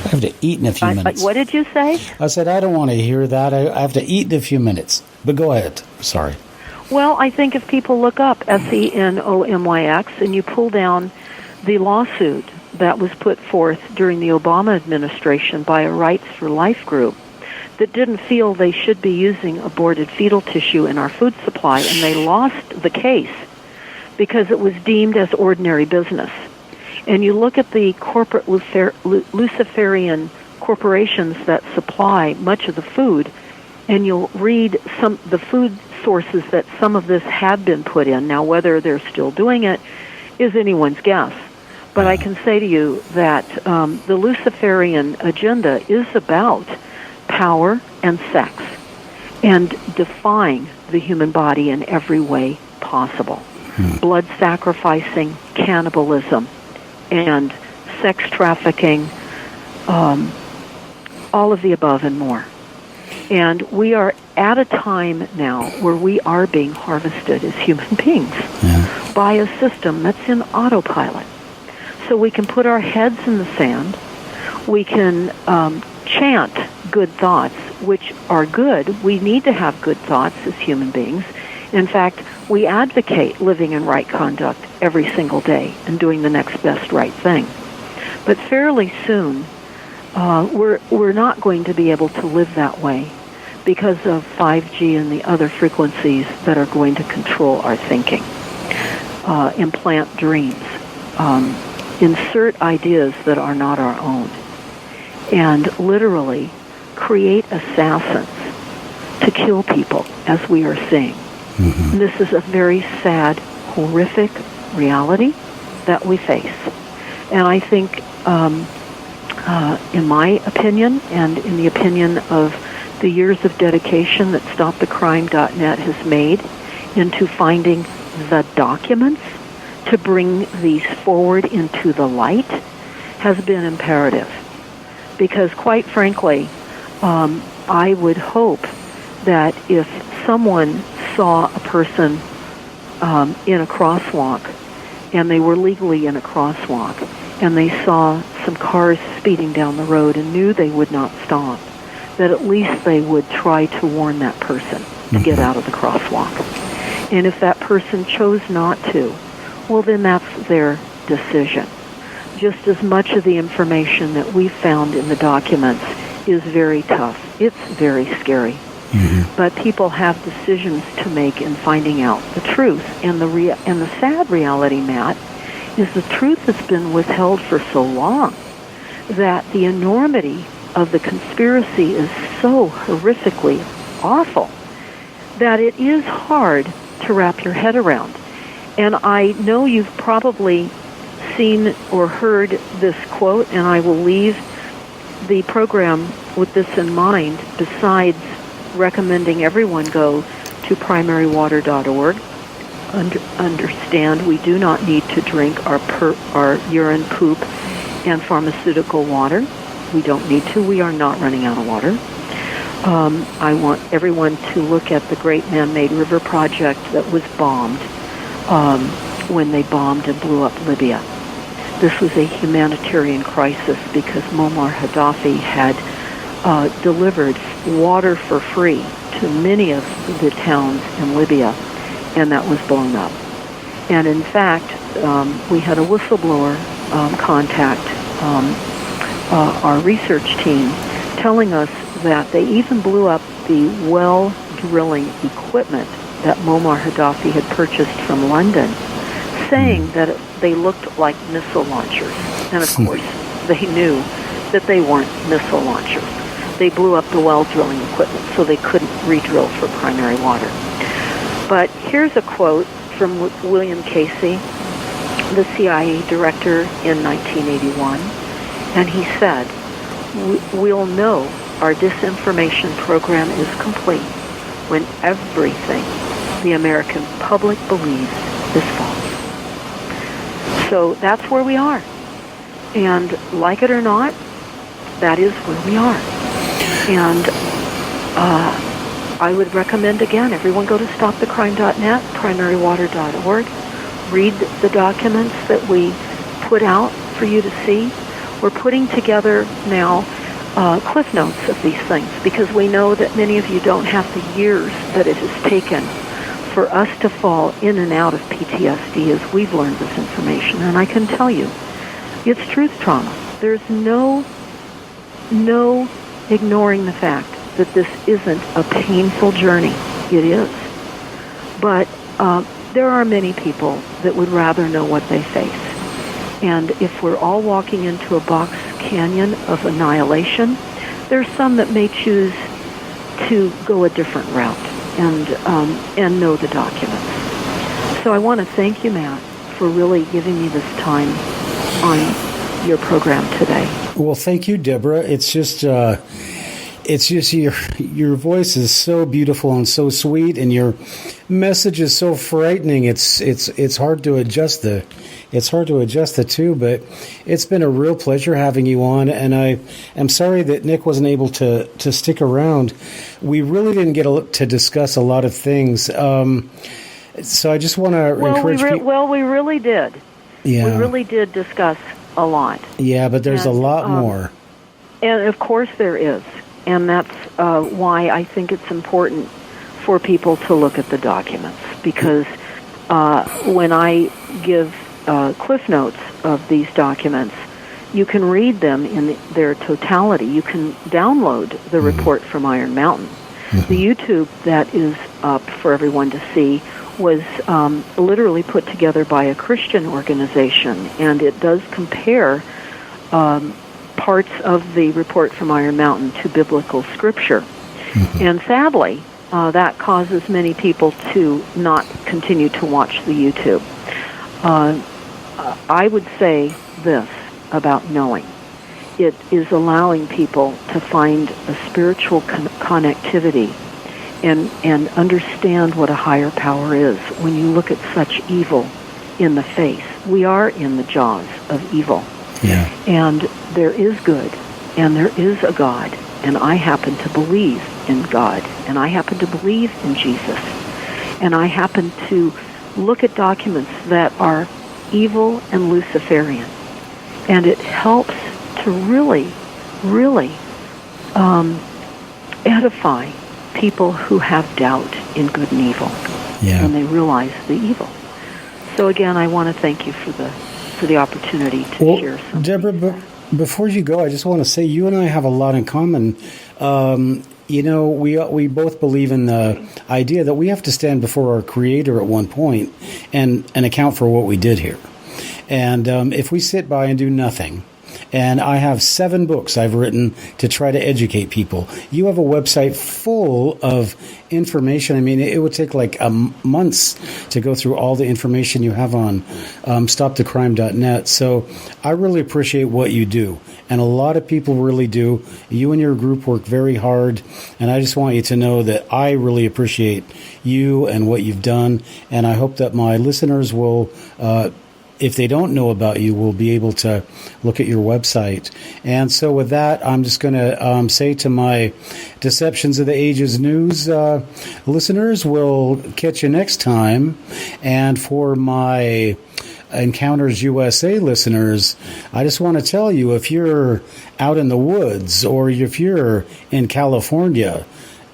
I have to eat in a few minutes. What did you say? I said I don't want to hear that. I have to eat in a few minutes. But go ahead. Sorry. Well, I think if people look up SENOMYX and you pull down the lawsuit that was put forth during the Obama administration by a Rights for Life group that didn't feel they should be using aborted fetal tissue in our food supply, and they lost the case because it was deemed as ordinary business. And you look at the corporate Luciferian corporations that supply much of the food, and you'll read the food sources that some of this had been put in. Now, whether they're still doing it is anyone's guess. But I can say to you that the Luciferian agenda is about power and sex and defying the human body in every way possible. Blood sacrificing, cannibalism, and sex trafficking, all of the above and more. And we are at a time now where we are being harvested as human beings by a system that's in autopilot. So we can put our heads in the sand, we can chant good thoughts, which are good. We need to have good thoughts as human beings. In fact, we advocate living in right conduct every single day and doing the next best right thing. But fairly soon, we're not going to be able to live that way because of 5G and the other frequencies that are going to control our thinking, implant dreams, insert ideas that are not our own, and literally create assassins to kill people, as we are seeing. Mm-hmm. This is a very sad, horrific reality that we face. And I think, in my opinion, and in the opinion of the years of dedication that StopTheCrime.net has made into finding the documents to bring these forward into the light, has been imperative. Because quite frankly, I would hope that if someone saw a person in a crosswalk, and they were legally in a crosswalk, and they saw some cars speeding down the road and knew they would not stop, that at least they would try to warn that person to get out of the crosswalk. And if that person chose not to, well, then that's their decision. Just as much of the information that we found in the documents is very tough. It's very scary. Mm-hmm. But people have decisions to make in finding out the truth. And the sad reality, Matt, is the truth has been withheld for so long that the enormity of the conspiracy is so horrifically awful that it is hard to wrap your head around. And I know you've probably seen or heard this quote, and I will leave the program with this in mind, besides recommending everyone go to primarywater.org. Understand, we do not need to drink our urine, poop, and pharmaceutical water. We don't need to. We are not running out of water. I want everyone to look at the Great Man-Made River Project that was bombed when they bombed and blew up Libya. This was a humanitarian crisis because Muammar Gaddafi had delivered water for free to many of the towns in Libya, and that was blown up. And in fact, we had a whistleblower contact our research team, telling us that they even blew up the well drilling equipment that Muammar Gaddafi had purchased from London, saying that they looked like missile launchers. And of course, they knew that they weren't missile launchers. They blew up the well drilling equipment so they couldn't re-drill for primary water. But here's a quote from William Casey, the CIA director in 1981, and he said, "We'll know our disinformation program is complete when everything the American public believes is false." So that's where we are. And like it or not, that is where we are. And I would recommend, again, everyone go to stopthecrime.net, primarywater.org, read the documents that we put out for you to see. We're putting together now cliff notes of these things because we know that many of you don't have the years that it has taken for us to fall in and out of PTSD as we've learned this information. And I can tell you, it's truth trauma. There's no ignoring the fact that this isn't a painful journey. It is. But there are many people that would rather know what they face. And if we're all walking into a box canyon of annihilation, there's some that may choose to go a different route and know the documents. So I want to thank you, Matt, for really giving me this time on your program today. Well, thank you, Deborah. It's just your voice is so beautiful and so sweet, and your message is so frightening. It's hard to adjust the two, but it's been a real pleasure having you on, and I am sorry that Nick wasn't able to stick around. We really didn't get to discuss a lot of things, so I just want to encourage people. Well, we really did. Yeah. We really did discuss a lot. Yeah, but there's a lot more. And of course there is, and that's why I think it's important for people to look at the documents, because when I give cliff notes of these documents, you can read them in their totality. You can download the report from Iron Mountain. The YouTube that is up for everyone to see was literally put together by a Christian organization, and it does compare parts of the report from Iron Mountain to biblical scripture. And sadly, that causes many people to not continue to watch the YouTube. I would say this about knowing. It is allowing people to find a spiritual connectivity and understand what a higher power is when you look at such evil in the face. We are in the jaws of evil. Yeah. And there is good, and there is a God, and I happen to believe in God, and I happen to believe in Jesus, and I happen to look at documents that are evil and Luciferian, and it helps to really, really edify people who have doubt in good and evil when they realize the evil. So again, I want to thank you for the opportunity to share something. Deborah, before you go, I just want to say you and I have a lot in common. We both believe in the idea that we have to stand before our Creator at one point and account for what we did here. And if we sit by and do nothing And I have 7 books I've written to try to educate people. You have a website full of information. I mean, it would take like months to go through all the information you have on stopthecrime.net. So I really appreciate what you do. And a lot of people really do. You and your group work very hard. And I just want you to know that I really appreciate you and what you've done. And I hope that my listeners will, if they don't know about you, will be able to look at your website. And so with that, I'm just going to say to my Deceptions of the Ages News listeners, we'll catch you next time. And for my Encounters USA listeners, I just want to tell you, if you're out in the woods or if you're in California,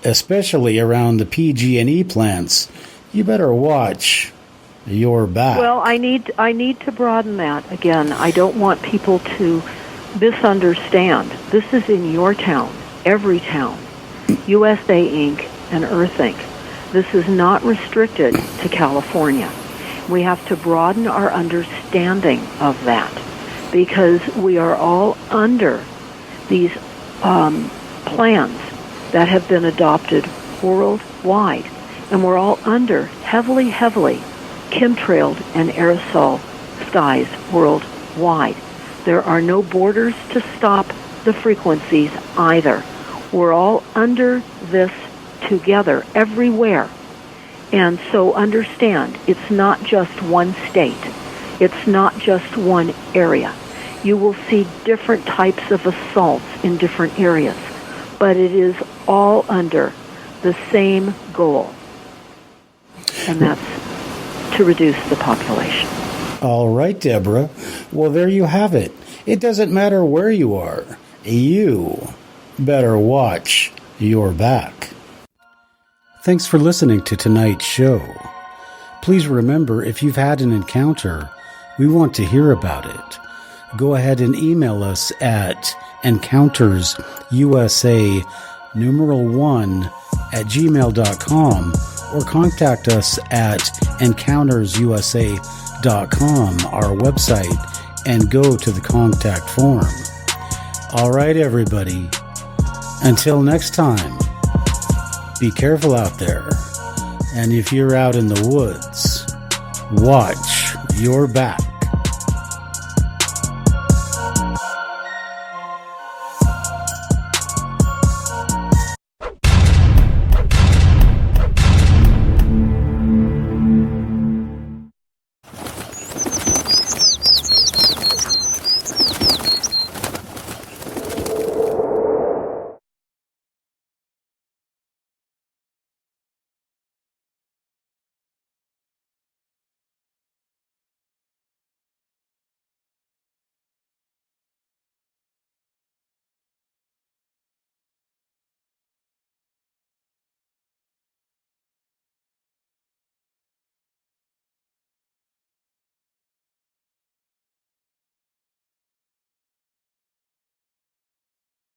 especially around the PG&E plants, you better watch your back. Well, I need to broaden that again. I don't want people to misunderstand. This is in your town, every town, USA Inc. and Earth Inc. This is not restricted to California. We have to broaden our understanding of that because we are all under these plans that have been adopted worldwide, and we're all under heavily chemtrailed and aerosol skies worldwide. There are no borders to stop the frequencies either. We're all under this together everywhere. And so understand, it's not just one state. It's not just one area. You will see different types of assaults in different areas, but it is all under the same goal, and that's to reduce the population. All right, Deborah. Well, there you have it. It doesn't matter where you are. You better watch your back. Thanks for listening to tonight's show. Please remember, if you've had an encounter, we want to hear about it. Go ahead and email us at encountersusa1@gmail.com or contact us at encountersusa.com, our website, and go to the contact form. All right, everybody. Until next time, be careful out there. And if you're out in the woods, watch your back.